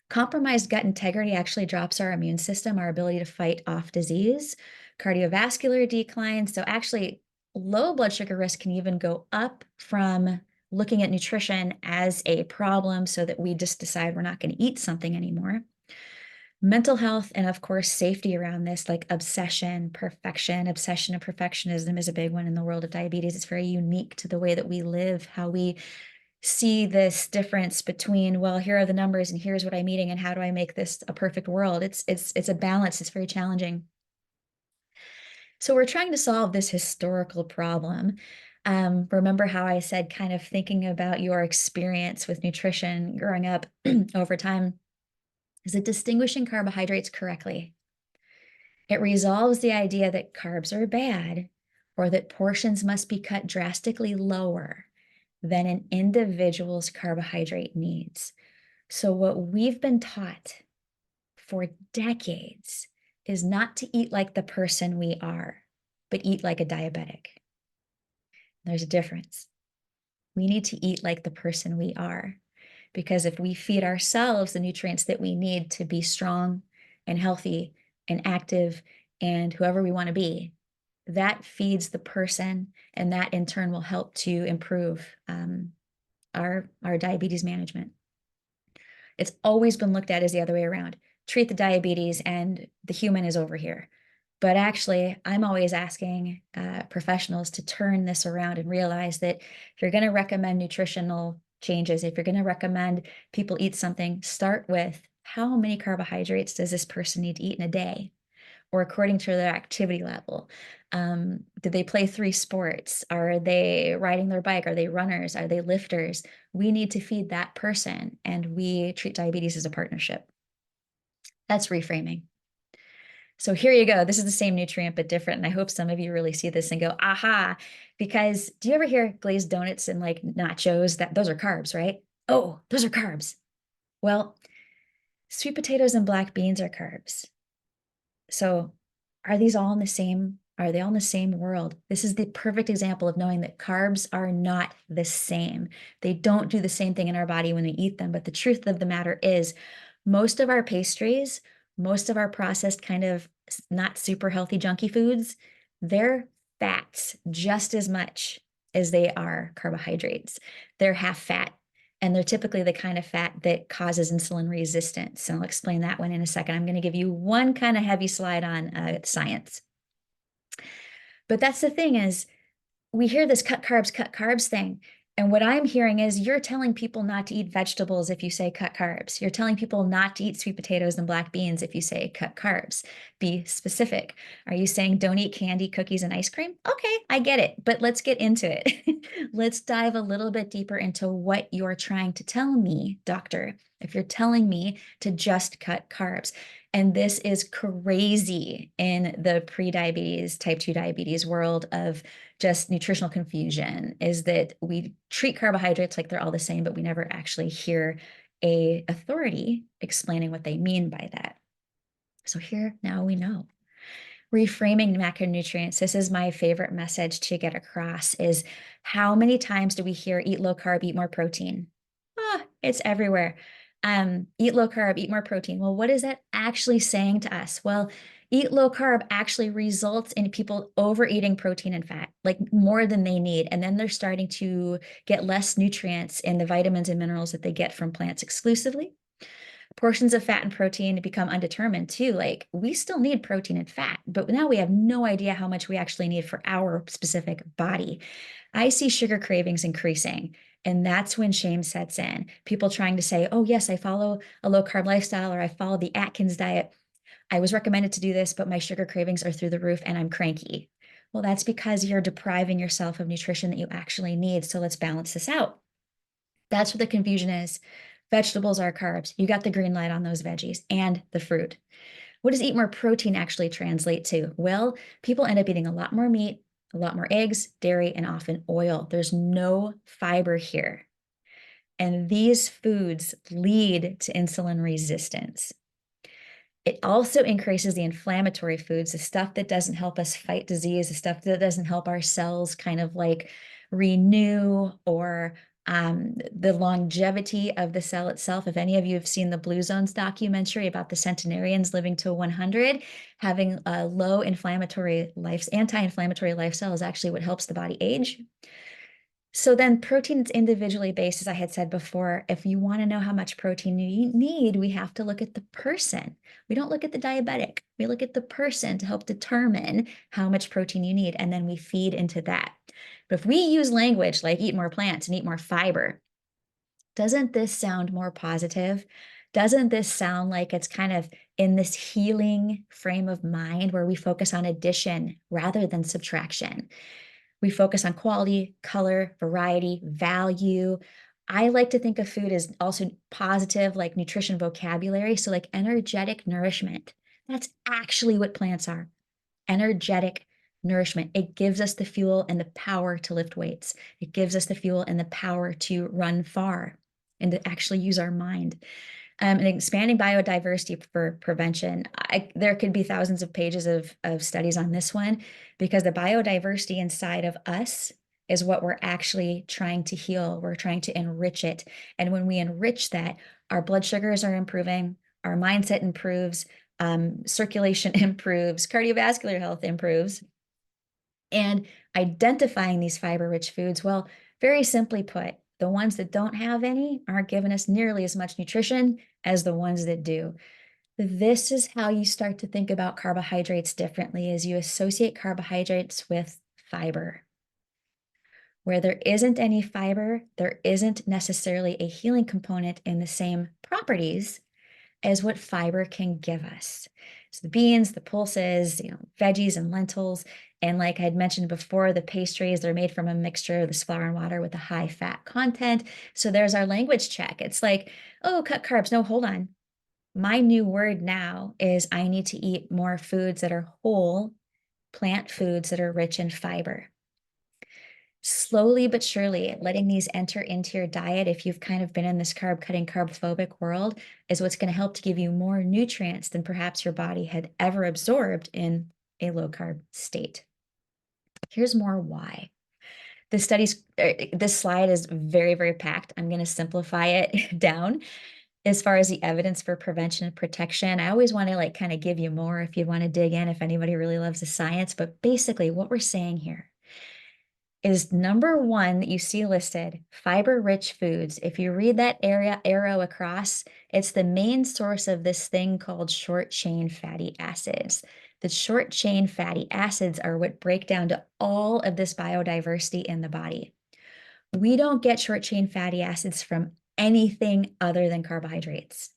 Compromised gut integrity actually drops our immune system, our ability to fight off disease, cardiovascular decline. So actually, low blood sugar risk can even go up from looking at nutrition as a problem so that we just decide we're not going to eat something anymore. Mental health and, of course, safety around this, like obsession, perfection. Obsession and perfectionism is a big one in the world of diabetes. It's very unique to the way that we live, how we see this difference between, well, here are the numbers and here's what I'm eating and how do I make this a perfect world? It's a balance. It's very challenging. So we're trying to solve this historical problem. Remember how I said kind of thinking about your experience with nutrition growing up over time. is it distinguishing carbohydrates correctly. It resolves the idea that carbs are bad or that portions must be cut drastically lower than an individual's carbohydrate needs. So what we've been taught for decades is not to eat like the person we are, but eat like a diabetic. There's a difference. We need to eat like the person we are, because if we feed ourselves the nutrients that we need to be strong and healthy and active and whoever we want to be, that feeds the person, and that in turn will help to improve our diabetes management. It's always been looked at as the other way around. Treat the diabetes and the human is over here. But actually, I'm always asking professionals to turn this around and realize that if you're going to recommend nutritional changes, if you're going to recommend people eat something, start with how many carbohydrates does this person need to eat in a day? Or according to their activity level. Do they play 3 sports? Are they riding their bike? Are they runners? Are they lifters? We need to feed that person, and we treat diabetes as a partnership. That's reframing. So here you go. This is the same nutrient, but different. And I hope some of you really see this and go, aha, because do you ever hear glazed donuts and like nachos? Those are carbs, right? Oh, those are carbs. Well, sweet potatoes and black beans are carbs. So are they all in the same world? This is the perfect example of knowing that carbs are not the same. They don't do the same thing in our body when we eat them. But the truth of the matter is, most of our pastries, most of our processed kind of not super healthy junky foods, they're fats just as much as they are carbohydrates. They're half fat. And they're typically the kind of fat that causes insulin resistance. And I'll explain that one in a second. I'm going to give you one kind of heavy slide on science. But that's the thing is, we hear this cut carbs thing. And what I'm hearing is you're telling people not to eat vegetables if you say cut carbs. You're telling people not to eat sweet potatoes and black beans if you say cut carbs. Be specific. Are you saying don't eat candy, cookies, and ice cream? Okay, I get it, but let's get into it. Let's dive a little bit deeper into what you're trying to tell me, doctor, if you're telling me to just cut carbs. And this is crazy in the pre-diabetes, type 2 diabetes world of just nutritional confusion, is that we treat carbohydrates like they're all the same, but we never actually hear a authority explaining what they mean by that. So here, now we know. Reframing macronutrients. This is my favorite message to get across, is how many times do we hear eat low carb, eat more protein? It's everywhere. Eat low carb, eat more protein. Well, what is that actually saying to us? Well, eat low carb actually results in people overeating protein and fat, like more than they need. And then they're starting to get less nutrients in the vitamins and minerals that they get from plants exclusively. Portions of fat and protein become undetermined too. Like, we still need protein and fat, but now we have no idea how much we actually need for our specific body. I see sugar cravings increasing. And that's when shame sets in. People trying to say, oh, yes, I follow a low carb lifestyle, or I follow the Atkins diet. I was recommended to do this, but my sugar cravings are through the roof and I'm cranky. Well, that's because you're depriving yourself of nutrition that you actually need. So let's balance this out. That's what the confusion is. Vegetables are carbs. You got the green light on those veggies and the fruit. What does eat more protein actually translate to? Well, people end up eating a lot more meat, a lot more eggs, dairy, and often oil. There's no fiber here. And these foods lead to insulin resistance. It also increases the inflammatory foods, the stuff that doesn't help us fight disease, the stuff that doesn't help our cells kind of like renew, or the longevity of the cell itself. If any of you have seen the Blue Zones documentary about the centenarians living to 100, having a low inflammatory anti-inflammatory lifestyle is actually what helps the body age. So then protein is individually based, as I had said before. If you want to know how much protein you need, we have to look at the person. We don't look at the diabetic. We look at the person to help determine how much protein you need, and then we feed into that. But if we use language like eat more plants and eat more fiber, doesn't this sound more positive? Doesn't this sound like it's kind of in this healing frame of mind where we focus on addition rather than subtraction? We focus on quality, color, variety, value. I like to think of food as also positive, like nutrition vocabulary. So like energetic nourishment. That's actually what plants are. Energetic nourishment. It gives us the fuel and the power to lift weights. It gives us the fuel and the power to run far and to actually use our mind. And expanding biodiversity for prevention. There could be thousands of pages of studies on this one because the biodiversity inside of us is what we're actually trying to heal. We're trying to enrich it. And when we enrich that, our blood sugars are improving, our mindset improves, circulation improves, cardiovascular health improves. And identifying these fiber-rich foods, well, very simply put, the ones that don't have any aren't giving us nearly as much nutrition as the ones that do. This is how you start to think about carbohydrates differently as you associate carbohydrates with fiber. Where there isn't any fiber, there isn't necessarily a healing component in the same properties as what fiber can give us. So the beans, the pulses, veggies and lentils, and like I'd mentioned before, the pastries, they're made from a mixture of this flour and water with a high fat content. So there's our language check. It's like, oh, cut carbs. No, hold on. My new word now is I need to eat more foods that are whole, plant foods that are rich in fiber. Slowly but surely, letting these enter into your diet, if you've kind of been in this carb cutting, carb phobic world, is what's going to help to give you more nutrients than perhaps your body had ever absorbed in a low carb state. Here's more why. This slide is very, very packed. I'm going to simplify it down as far as the evidence for prevention and protection. I always want to like kind of give you more if you want to dig in, if anybody really loves the science. But basically, what we're saying here is number one that you see listed, fiber-rich foods. If you read that arrow across, it's the main source of this thing called short-chain fatty acids. The short-chain fatty acids are what break down to all of this biodiversity in the body. We don't get short-chain fatty acids from anything other than carbohydrates.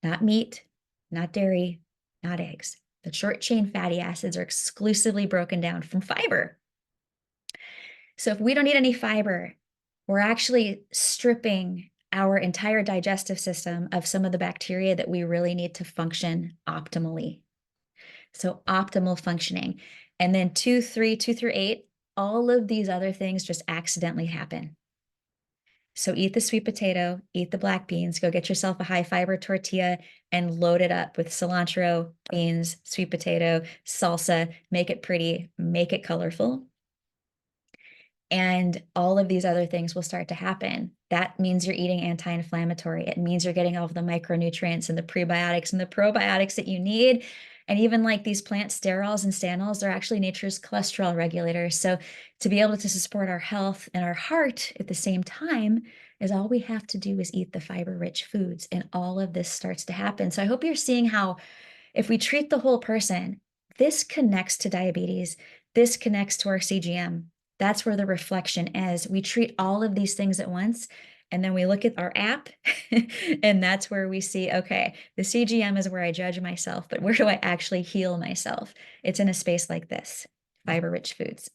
Not meat, not dairy, not eggs. The short-chain fatty acids are exclusively broken down from fiber. So if we don't eat any fiber, we're actually stripping our entire digestive system of some of the bacteria that we really need to function optimally. So optimal functioning. And then 2 through 8, all of these other things just accidentally happen. So eat the sweet potato, eat the black beans, go get yourself a high fiber tortilla and load it up with cilantro, beans, sweet potato, salsa, make it pretty, make it colorful. And all of these other things will start to happen. That means you're eating anti-inflammatory. It means you're getting all of the micronutrients and the prebiotics and the probiotics that you need. And even like these plant sterols and stanols, they're actually nature's cholesterol regulators. So to be able to support our health and our heart at the same time is all we have to do is eat the fiber-rich foods. And all of this starts to happen. So I hope you're seeing how if we treat the whole person, this connects to diabetes. This connects to our CGM. That's where the reflection is. We treat all of these things at once, and then we look at our app, and that's where we see, okay, the CGM is where I judge myself, but where do I actually heal myself? It's in a space like this, fiber-rich foods.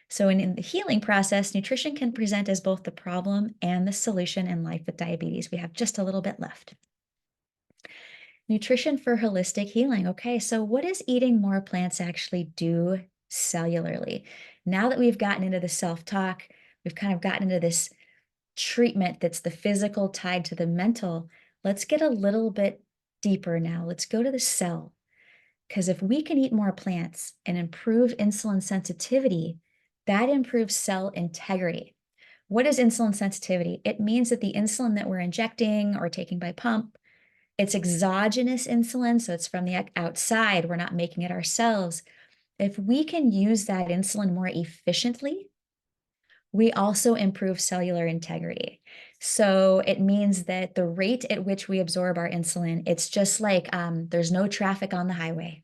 So in the healing process, nutrition can present as both the problem and the solution in life with diabetes. We have just a little bit left. Nutrition for holistic healing. Okay, so what does eating more plants actually do cellularly? Now that we've gotten into the self-talk, we've kind of gotten into this treatment that's the physical tied to the mental, let's get a little bit deeper now. Let's go to the cell. Because if we can eat more plants and improve insulin sensitivity, that improves cell integrity. What is insulin sensitivity? It means that the insulin that we're injecting or taking by pump, it's exogenous insulin, so it's from the outside. We're not making it ourselves. If we can use that insulin more efficiently, we also improve cellular integrity. So it means that the rate at which we absorb our insulin, it's just like there's no traffic on the highway.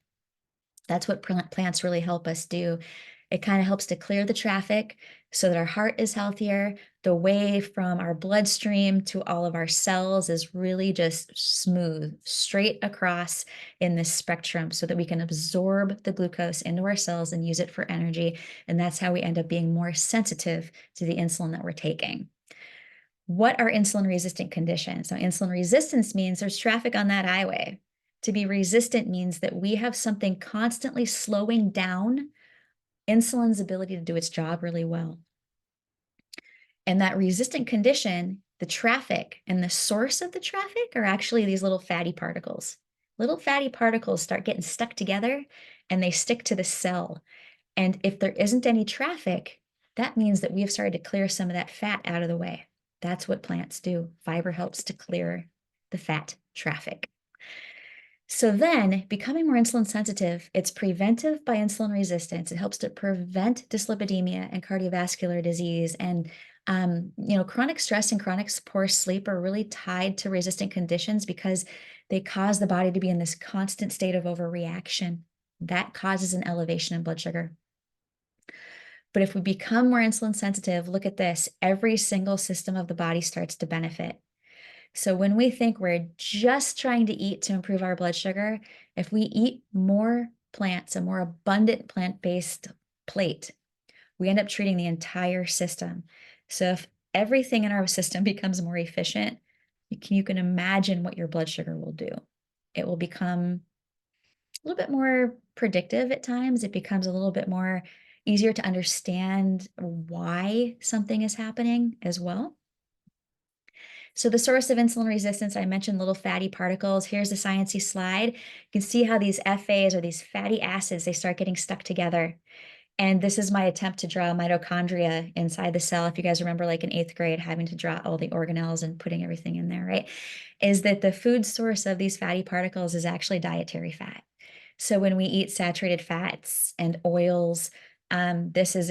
That's what plants really help us do. It kind of helps to clear the traffic so that our heart is healthier. The way from our bloodstream to all of our cells is really just smooth, straight across in this spectrum so that we can absorb the glucose into our cells and use it for energy. And that's how we end up being more sensitive to the insulin that we're taking. What are insulin resistant conditions? So insulin resistance means there's traffic on that highway. To be resistant means that we have something constantly slowing down insulin's ability to do its job really well. And that resistant condition, the traffic and the source of the traffic are actually these little fatty particles. Little fatty particles start getting stuck together and they stick to the cell. And if there isn't any traffic, that means that we have started to clear some of that fat out of the way. That's what plants do. Fiber helps to clear the fat traffic. So then becoming more insulin sensitive, it's preventive by insulin resistance. It helps to prevent dyslipidemia and cardiovascular disease. And, chronic stress and chronic poor sleep are really tied to resistant conditions because they cause the body to be in this constant state of overreaction. That causes an elevation in blood sugar. But if we become more insulin sensitive, look at this, every single system of the body starts to benefit. So when we think we're just trying to eat to improve our blood sugar, if we eat more plants, a more abundant plant-based plate, we end up treating the entire system. So if everything in our system becomes more efficient, you can imagine what your blood sugar will do. It will become a little bit more predictive at times. It becomes a little bit more easier to understand why something is happening as well. So the source of insulin resistance, I mentioned little fatty particles. Here's the sciencey slide. You can see how these FAs or these fatty acids, they start getting stuck together. And this is my attempt to draw mitochondria inside the cell. If you guys remember, like in 8th grade, having to draw all the organelles and putting everything in there, right? Is that the food source of these fatty particles is actually dietary fat. So when we eat saturated fats and oils, this is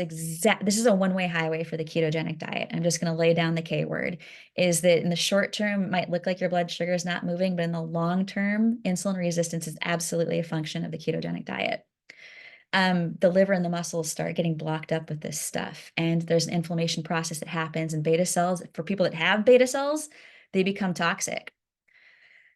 a one-way highway for the ketogenic diet. I'm just going to lay down the K word, is that in the short term, it might look like your blood sugar is not moving, but in the long term, insulin resistance is absolutely a function of the ketogenic diet. The liver and the muscles start getting blocked up with this stuff. And there's an inflammation process that happens, and beta cells, for people that have beta cells, they become toxic.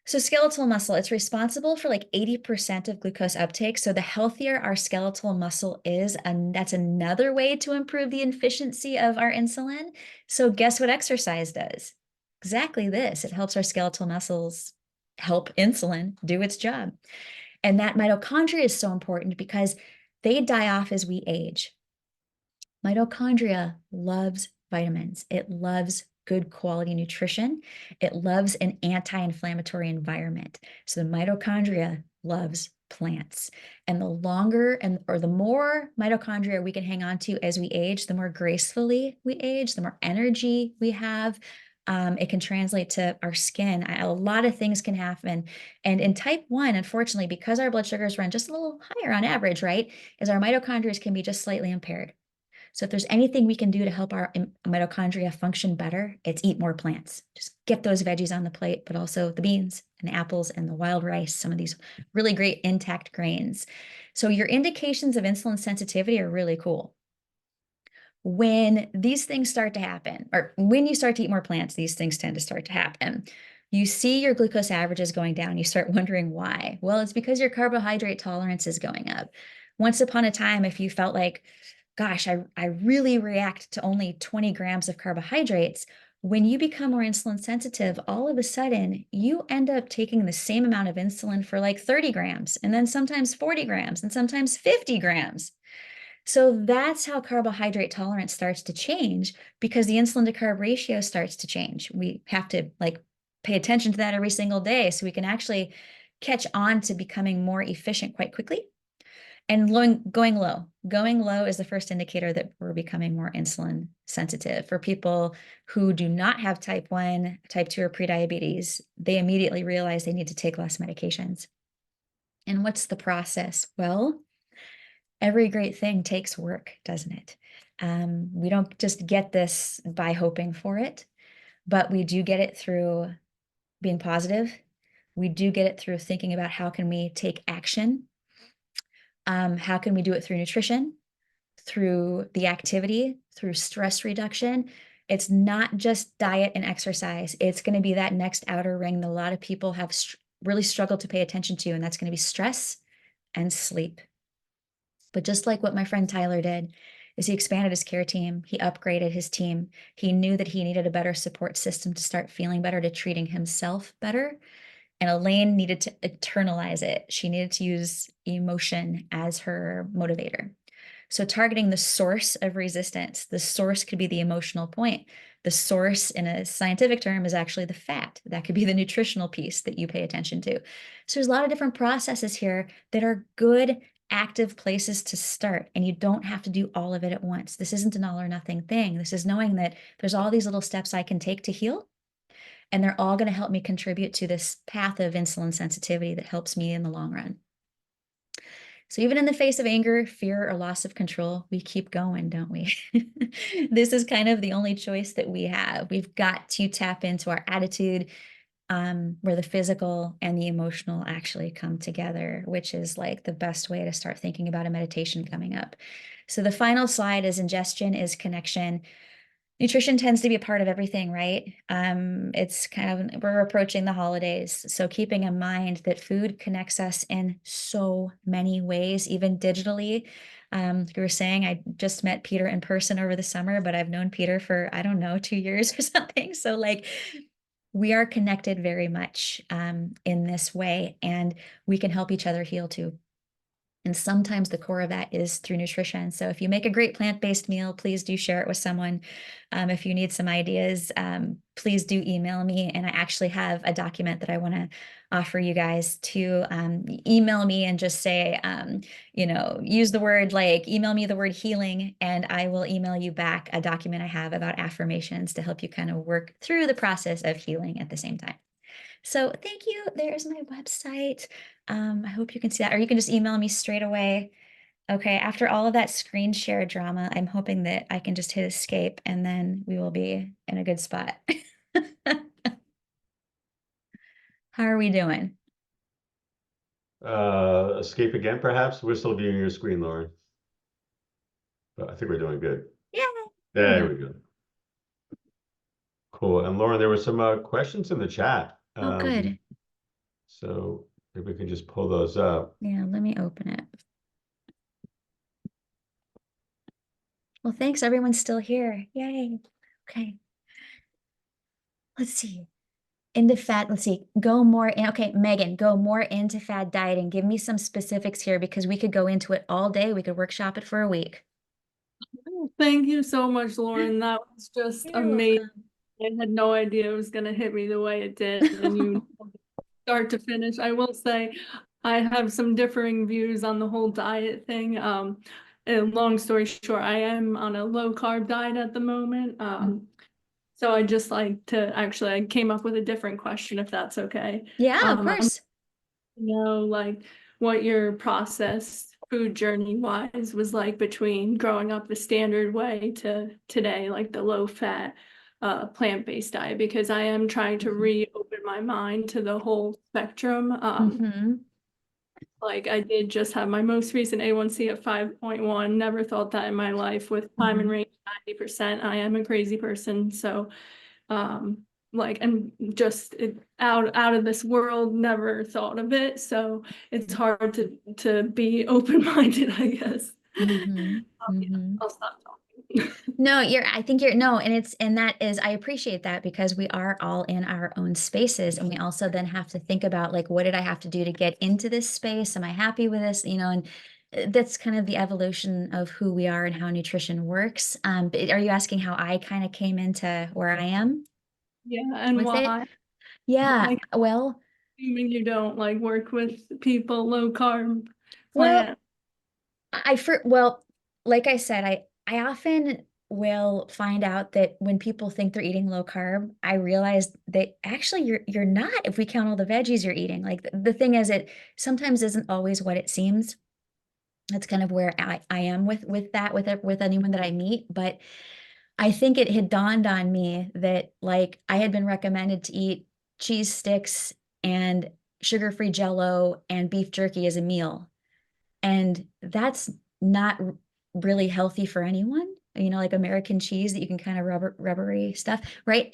So skeletal muscle, it's responsible for like 80% of glucose uptake. So the healthier our skeletal muscle is, and that's another way to improve the efficiency of our insulin. So guess what exercise does? Exactly this. It helps our skeletal muscles help insulin do its job. And that mitochondria is so important because they die off as we age. Mitochondria loves vitamins. It loves good quality nutrition. It loves an anti-inflammatory environment. So the mitochondria loves plants. And the longer or the more mitochondria we can hang on to as we age, the more gracefully we age, the more energy we have. It can translate to our skin. A lot of things can happen. And in type 1, unfortunately, because our blood sugars run just a little higher on average, right, is our mitochondria can be just slightly impaired. So if there's anything we can do to help our mitochondria function better, it's eat more plants. Just get those veggies on the plate, but also the beans and the apples and the wild rice, some of these really great intact grains. So your indications of insulin sensitivity are really cool. When these things start to happen, or when you start to eat more plants, these things tend to start to happen. You see your glucose averages going down. You start wondering why. Well, it's because your carbohydrate tolerance is going up. Once upon a time, if you felt like, gosh, I really react to only 20 grams of carbohydrates, when you become more insulin sensitive, all of a sudden you end up taking the same amount of insulin for like 30 grams, and then sometimes 40 grams, and sometimes 50 grams. So that's how carbohydrate tolerance starts to change, because the insulin to carb ratio starts to change. We have to like pay attention to that every single day so we can actually catch on to becoming more efficient quite quickly. And going low is the first indicator that we're becoming more insulin sensitive. For people who do not have type 1, type 2, or prediabetes, they immediately realize they need to take less medications. And what's the process? Well, every great thing takes work, doesn't it? We don't just get this by hoping for it, but we do get it through being positive. We do get it through thinking about how can we take action. How can we do it through nutrition, through the activity, through stress reduction? It's not just diet and exercise. It's going to be that next outer ring that a lot of people have really struggled to pay attention to, and that's going to be stress and sleep. But just like what my friend Tyler did, is he expanded his care team. He upgraded his team. He knew that he needed a better support system to start feeling better, to treating himself better. And Elaine needed to internalize it. She needed to use emotion as her motivator. So targeting the source of resistance, the source could be the emotional point. The source in a scientific term is actually the fat. That could be the nutritional piece that you pay attention to. So there's a lot of different processes here that are good, active places to start. And you don't have to do all of it at once. This isn't an all or nothing thing. This is knowing that there's all these little steps I can take to heal. And they're all going to help me contribute to this path of insulin sensitivity that helps me in the long run. So even in the face of anger, fear, or loss of control, we keep going, don't we? This is kind of the only choice that we have. We've got to tap into our attitude, where the physical and the emotional actually come together, which is like the best way to start thinking about a meditation coming up. So the final slide is ingestion is connection. Nutrition tends to be a part of everything, right? It's kind of, we're approaching the holidays. So keeping in mind that food connects us in so many ways, even digitally. You were saying I just met Peter in person over the summer, but I've known Peter for, I don't know, 2 years or something. So like we are connected very much in this way, and we can help each other heal too. And sometimes the core of that is through nutrition. So if you make a great plant-based meal, please do share it with someone. If you need some ideas, please do email me. And I actually have a document that I want to offer you guys to email me and just say, use the word email me the word healing, and I will email you back a document I have about affirmations to help you kind of work through the process of healing at the same time. So thank you. There's my website. I hope you can see that, or you can just email me straight away. Okay, after all of that screen share drama, I'm hoping that I can just hit escape and then we will be in a good spot. How are we doing? Escape again, perhaps? We're still viewing your screen, Lauren. But I think we're doing good. Yeah, there we There go. we go. Cool. And Lauren, there were some questions in the chat. Oh, good. So if we can just pull those up. Yeah, let me open it. Well, thanks. Everyone's still here. Yay. Okay. Let's see. Into fat, let's see, go more in, okay, Megan, go more into fad dieting. Give me some specifics here because we could go into it all day. We could workshop it for a week. Thank you so much, Lauren. That was just You're amazing. welcome. I had no idea it was going to hit me the way it did, and you start to finish. I will say I have some differing views on the whole diet thing. And long story short, I am on a low carb diet at the moment. So I just like to actually, I came up with a different question, if that's okay. Yeah, of I'm course. know like what your process food journey wise was like between growing up the standard way to today, like the low fat plant-based diet, because I am trying to reopen my mind to the whole spectrum. Like I did just have my most recent A1C at 5.1. Never thought that in my life. With time and range 90%, I am a crazy person. So like and just out of this world, never thought of it. So it's hard to be open-minded, I guess. Yeah, I'll stop talking. No, I think you're, no, and that is, I appreciate that because we are all in our own spaces. And we also then have to think about like, what did I have to do to get into this space? Am I happy with this? And that's kind of the evolution of who we are and how nutrition works. But are you asking how I kind of came into where I am Yeah, and with it? why? Yeah, Like well, assuming you don't like work with people low carb well, plant. well, like I said, I often will find out that when people think they're eating low carb, I realize that actually you're not if we count all the veggies you're eating. Like the thing is, it sometimes isn't always what it seems. That's kind of where I am with that with anyone that I meet. But I think it had dawned on me that like I had been recommended to eat cheese sticks and sugar-free Jello and beef jerky as a meal. And that's not really healthy for anyone, like American cheese that you can kind of rubbery stuff, right?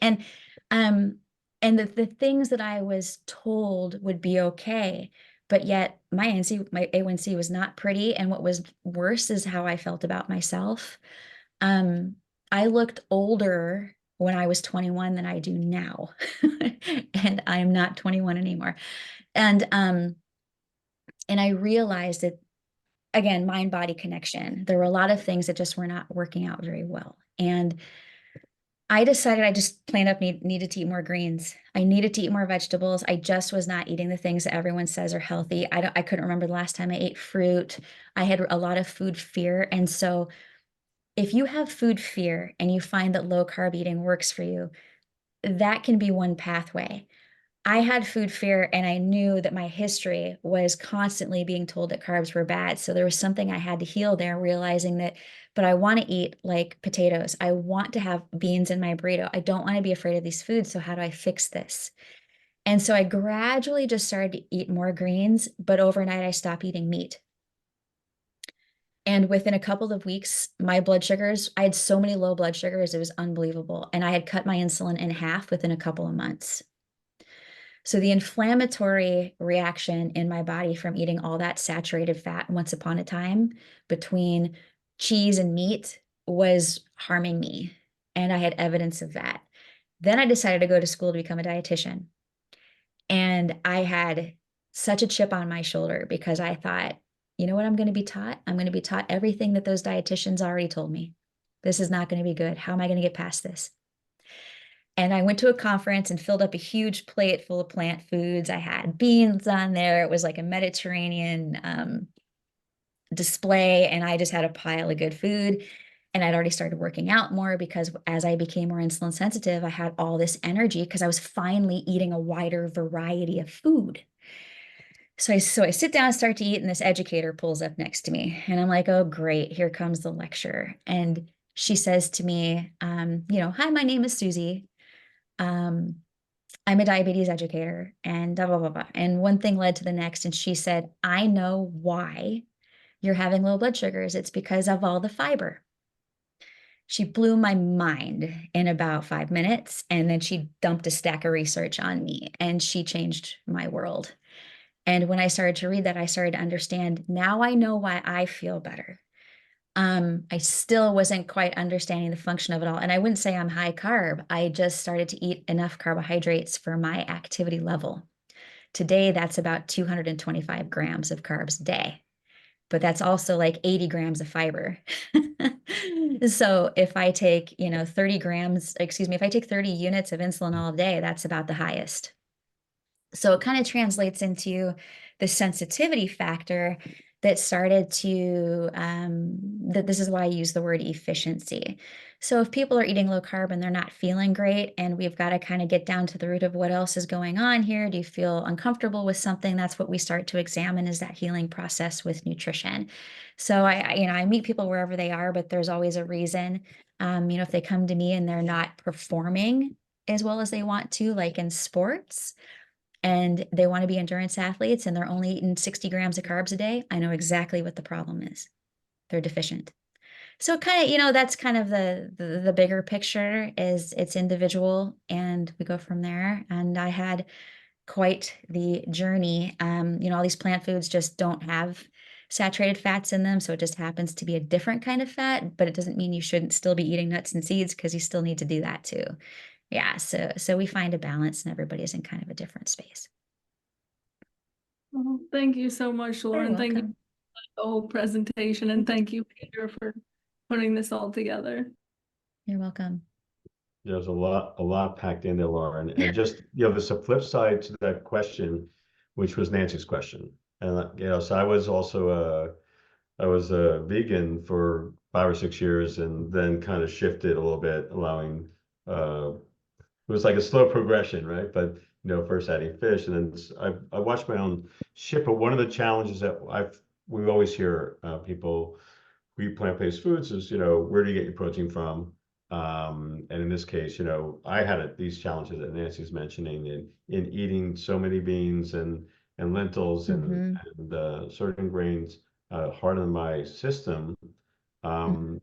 Um, and the things that I was told would be okay but yet my A1C was not pretty. And what was worse is how I felt about myself. I looked older when I was 21 than I do now. And I'm not 21 anymore. And I realized that, again, mind-body connection. There were a lot of things that just were not working out very well. And I decided I just plain up needed to eat more greens. I needed to eat more vegetables. I just was not eating the things that everyone says are healthy. I couldn't remember the last time I ate fruit. I had a lot of food fear. And so if you have food fear and you find that low carb eating works for you, that can be one pathway. I had food fear and I knew that my history was constantly being told that carbs were bad. So there was something I had to heal there, realizing that, but I want to eat like potatoes. I want to have beans in my burrito. I don't want to be afraid of these foods. So how do I fix this? And so I gradually just started to eat more greens, but overnight I stopped eating meat. And within a couple of weeks, my blood sugars, I had so many low blood sugars, it was unbelievable. And I had cut my insulin in half within a couple of months. So the inflammatory reaction in my body from eating all that saturated fat once upon a time between cheese and meat was harming me. And I had evidence of that. Then I decided to go to school to become a dietitian. And I had such a chip on my shoulder because I thought, you know what I'm going to be taught? I'm going to be taught everything that those dietitians already told me. This is not going to be good. How am I going to get past this? And I went to a conference and filled up a huge plate full of plant foods. I had beans on there. It was like a Mediterranean display, and I just had a pile of good food. And I'd already started working out more because as I became more insulin sensitive, I had all this energy because I was finally eating a wider variety of food. So I sit down and start to eat, and this educator pulls up next to me. And I'm like, oh, great, here comes the lecture. And she says to me, hi, my name is Susie. I'm a diabetes educator and blah, blah, blah, blah. And one thing led to the next. And she said, I know why you're having low blood sugars. It's because of all the fiber. She blew my mind in about 5 minutes. And then she dumped a stack of research on me and she changed my world. And when I started to read that, I started to understand, now I know why I feel better. I still wasn't quite understanding the function of it all. And I wouldn't say I'm high carb. I just started to eat enough carbohydrates for my activity level. Today, that's about 225 grams of carbs a day, but that's also like 80 grams of fiber. So if I take, 30 grams, excuse me, if I take 30 units of insulin all day, that's about the highest. So it kind of translates into the sensitivity factor that started to, that this is why I use the word efficiency. So if people are eating low carb and they're not feeling great, and we've got to kind of get down to the root of what else is going on here. Do you feel uncomfortable with something? That's what we start to examine, is that healing process with nutrition. So I meet people wherever they are, but there's always a reason. If they come to me and they're not performing as well as they want to, like in sports, and they want to be endurance athletes and they're only eating 60 grams of carbs a day, I know exactly what the problem is. They're deficient. So kind of, that's kind of the bigger picture, is it's individual and we go from there. And I had quite the journey. All these plant foods just don't have saturated fats in them. So it just happens to be a different kind of fat, but it doesn't mean you shouldn't still be eating nuts and seeds, because you still need to do that too. Yeah, so we find a balance and everybody's in kind of a different space. Well, thank you so much, Lauren. Thank you for the whole presentation, and thank you, Peter, for putting this all together. You're welcome. There's a lot packed in there, Lauren. And just, there's a flip side to that question, which was Nancy's question. And, so I was also I was a vegan for 5 or 6 years, and then kind of shifted a little bit, allowing, it was like a slow progression, right? But, first adding fish, and then I watched my own shift. But one of the challenges that we always hear people who eat plant-based foods is, where do you get your protein from? And in this case, I had these challenges that Nancy's mentioning in eating so many beans and lentils and certain grains, hard on my system. And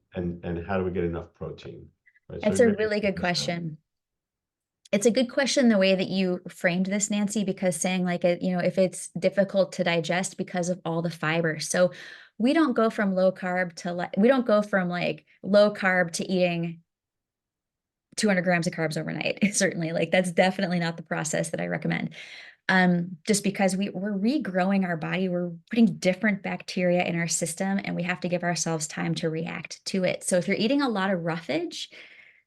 how do we get enough protein? Right? It's So a really good question. It's a good question the way that you framed this, Nancy, because saying like, if it's difficult to digest because of all the fiber. So we don't go from low carb to we don't go from like low carb to eating 200 grams of carbs overnight. Certainly, like that's definitely not the process that I recommend. Just because we're regrowing our body, we're putting different bacteria in our system, and we have to give ourselves time to react to it. So if you're eating a lot of roughage,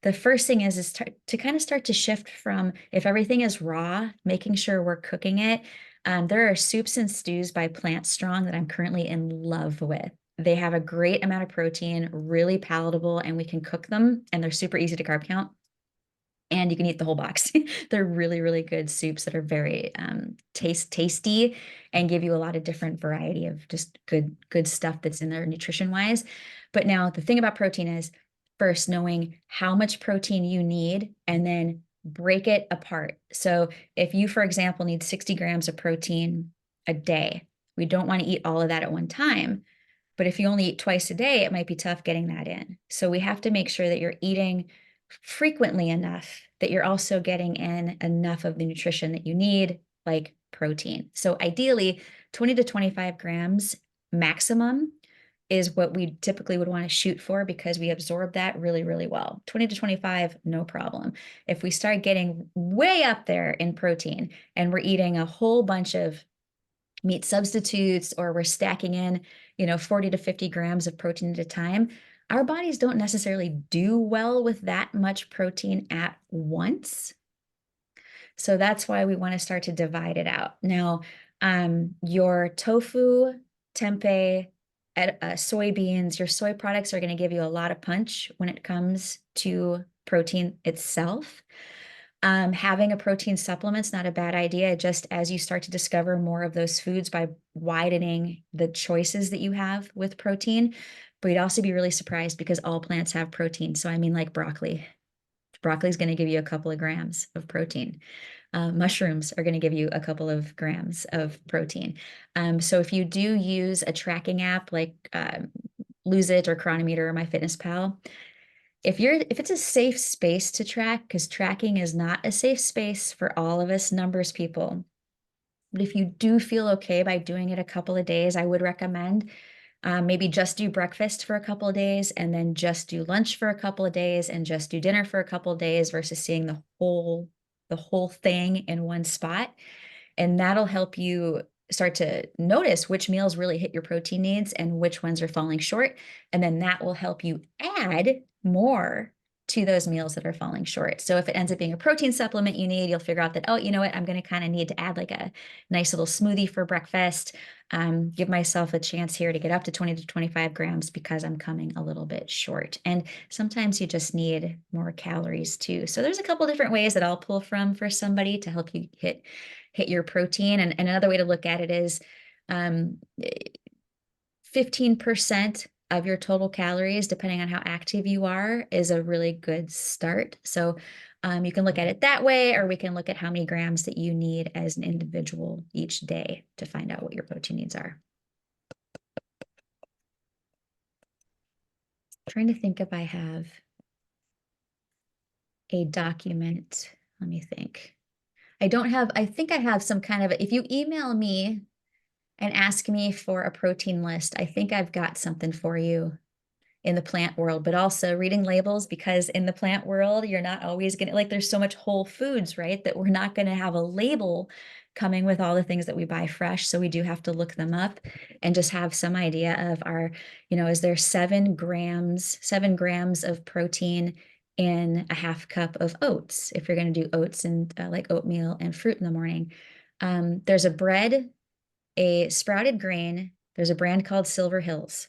the first thing is to kind of start to shift from, if everything is raw, making sure we're cooking it. There are soups and stews by Plant Strong that I'm currently in love with. They have a great amount of protein, really palatable, and we can cook them, and they're super easy to carb count. And you can eat the whole box. They're really, really good soups that are very tasty and give you a lot of different variety of just good stuff that's in there nutrition wise. But now the thing about protein is first knowing how much protein you need and then break it apart. So if you, for example, need 60 grams of protein a day, we don't want to eat all of that at one time. But if you only eat twice a day, it might be tough getting that in. So we have to make sure that you're eating frequently enough that you're also getting in enough of the nutrition that you need, like protein. So ideally, 20 to 25 grams maximum is what we typically would want to shoot for because we absorb that really, really well. 20 to 25, no problem. If we start getting way up there in protein and we're eating a whole bunch of meat substitutes or we're stacking in, 40 to 50 grams of protein at a time, our bodies don't necessarily do well with that much protein at once. So that's why we want to start to divide it out. Now, your tofu, tempeh, soybeans, your soy products are going to give you a lot of punch when it comes to protein itself. Having a protein supplement's not a bad idea, just as you start to discover more of those foods by widening the choices that you have with protein. But you'd also be really surprised because all plants have protein. So I mean, like broccoli. Broccoli is going to give you a couple of grams of protein. Mushrooms are going to give you a couple of grams of protein. So if you do use a tracking app like Lose It or Chronometer or MyFitnessPal, if it's a safe space to track, because tracking is not a safe space for all of us numbers people. But if you do feel okay by doing it a couple of days, I would recommend maybe just do breakfast for a couple of days and then just do lunch for a couple of days and just do dinner for a couple of days versus seeing the whole thing in one spot. And that'll help you start to notice which meals really hit your protein needs and which ones are falling short. And then that will help you add more to those meals that are falling short. So if it ends up being a protein supplement you need, you'll figure out that, oh, you know what, I'm going to kind of need to add like a nice little smoothie for breakfast. Give myself a chance here to get up to 20 to 25 grams because I'm coming a little bit short. And sometimes you just need more calories too. So there's a couple different ways that I'll pull from for somebody to help you hit your protein. And another way to look at it is 15% of your total calories, depending on how active you are, is a really good start. So you can look at it that way, or we can look at how many grams that you need as an individual each day to find out what your protein needs are. I'm trying to think if I have a document. Let me think. I think I have some kind of, if you email me and ask me for a protein list, I think I've got something for you in the plant world, but also reading labels, because in the plant world, you're not always going to, like, there's so much whole foods, right? That we're not going to have a label coming with all the things that we buy fresh. So we do have to look them up and just have some idea of our, is there 7 grams of protein in a half cup of oats, if you're going to do oats and like oatmeal and fruit in the morning. There's a bread, a sprouted grain. There's a brand called Silver Hills.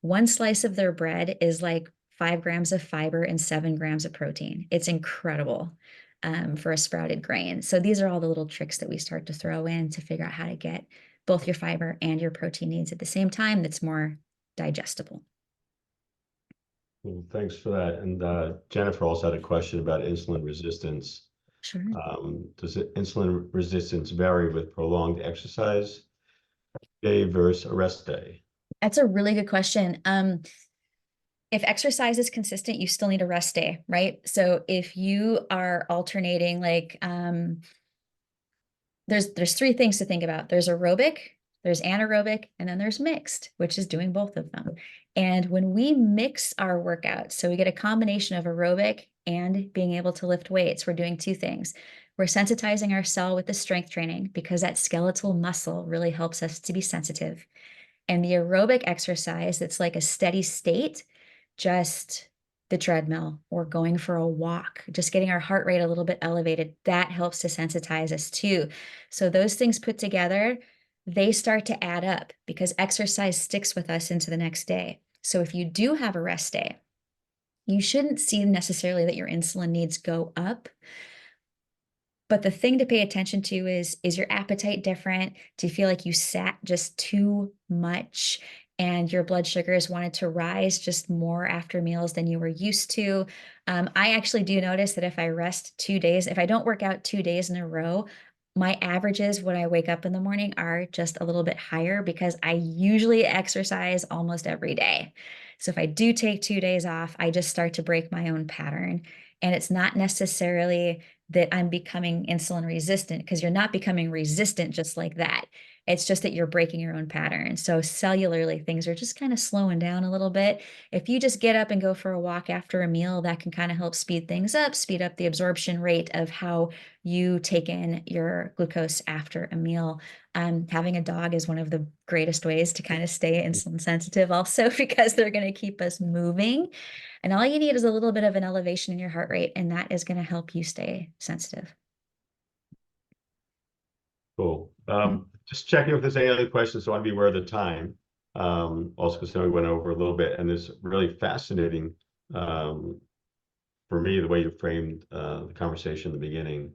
One slice of their bread is like 5 grams of fiber and 7 grams of protein. It's incredible for a sprouted grain. So these are all the little tricks that we start to throw in to figure out how to get both your fiber and your protein needs at the same time that's more digestible. Well, thanks for that. And Jennifer also had a question about insulin resistance. Sure. Does insulin resistance vary with prolonged exercise day versus a rest day? That's a really good question. if exercise is consistent, you still need a rest day, right? So if you are alternating, like, there's three things to think about. There's aerobic, there's anaerobic, and then there's mixed, which is doing both of them. And when we mix our workouts, so we get a combination of aerobic and being able to lift weights, we're doing two things. We're sensitizing our cell with the strength training because that skeletal muscle really helps us to be sensitive. And the aerobic exercise, that's like a steady state, just the treadmill or going for a walk, just getting our heart rate a little bit elevated, that helps to sensitize us too. So those things put together, they start to add up because exercise sticks with us into the next day. So if you do have a rest day, you shouldn't see necessarily that your insulin needs go up. But the thing to pay attention to is your appetite different? Do you feel like you sat just too much and your blood sugars wanted to rise just more after meals than you were used to? I actually do notice that if I rest 2 days, if I don't work out 2 days in a row, my averages when I wake up in the morning are just a little bit higher because I usually exercise almost every day. So if I do take 2 days off, I just start to break my own pattern. And it's not necessarily that I'm becoming insulin resistant, because you're not becoming resistant just like that. It's just that you're breaking your own pattern. So cellularly, things are just kind of slowing down a little bit. If you just get up and go for a walk after a meal, that can kind of help speed things up, speed up the absorption rate of how you take in your glucose after a meal. Having a dog is one of the greatest ways to kind of stay insulin sensitive also, because they're going to keep us moving. And all you need is a little bit of an elevation in your heart rate, and that is going to help you stay sensitive. Cool. Just checking if there's any other questions. So I want to be aware of the time. Also, because we went over a little bit, and it's really fascinating for me the way you framed the conversation in the beginning,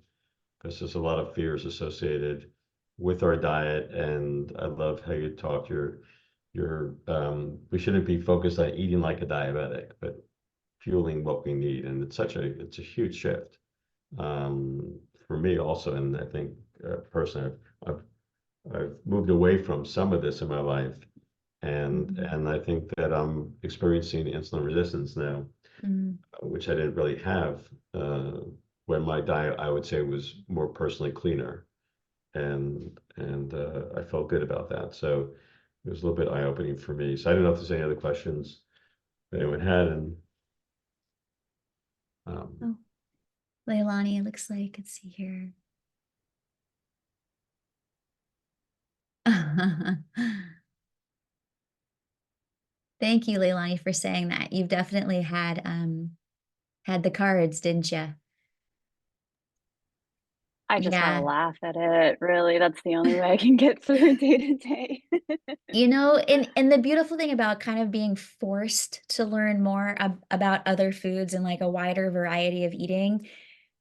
because there's a lot of fears associated with our diet, and I love how you talked. We shouldn't be focused on eating like a diabetic, but fueling what we need, and it's a huge shift for me also. And I think personally, I've moved away from some of this in my life, and I think that I'm experiencing insulin resistance now, which I didn't really have when my diet, I would say, was more personally cleaner, and I felt good about that. So it was a little bit eye-opening for me. So I don't know if there's any other questions that anyone had, and Oh, Leilani, it looks like, let's see here. Thank you, Leilani, for saying that. You've definitely had the cards, didn't you? I just want to Yeah. laugh at it. Really, that's the only way I can get through day to day. You know, and the beautiful thing about kind of being forced to learn more about other foods and like a wider variety of eating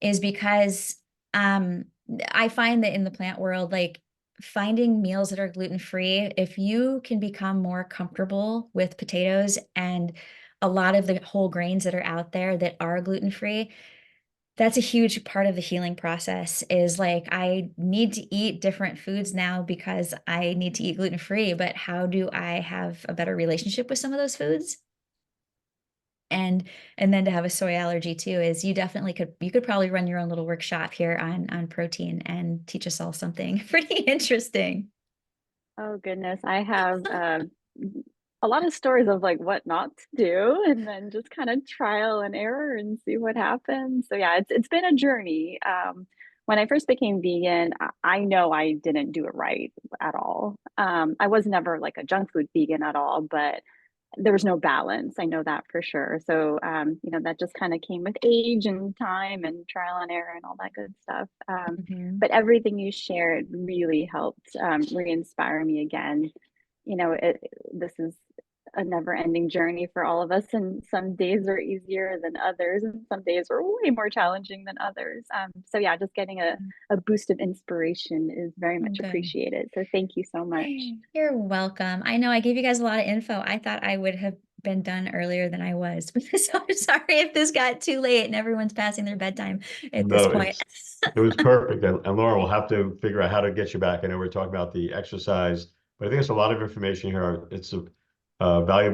is because I find that in the plant world, like finding meals that are gluten-free, if you can become more comfortable with potatoes and a lot of the whole grains that are out there that are gluten-free, that's a huge part of the healing process. Is like, I need to eat different foods now because I need to eat gluten-free, but how do I have a better relationship with some of those foods? And then to have a soy allergy too, is you could probably run your own little workshop here on protein and teach us all something pretty interesting. Oh goodness, I have a lot of stories of like what not to do, and then just kind of trial and error and see what happens. So yeah, it's been a journey. When I first became vegan, I know I didn't do it right at all. I was never like a junk food vegan at all, but there was no balance. I know that for sure. So, that just kind of came with age and time and trial and error and all that good stuff. But everything you shared really helped re-inspire me again. This is a never-ending journey for all of us, and some days are easier than others, and some days are way more challenging than others. So yeah, just getting a boost of inspiration is very much appreciated. So thank you so much. You're welcome. I know I gave you guys a lot of info. I thought I would have been done earlier than I was. So I'm sorry if this got too late and everyone's passing their bedtime at this point. It was perfect. And Laura, we'll have to figure out how to get you back. I know we're talking about the exercise, but I think it's a lot of information here. It's a valuable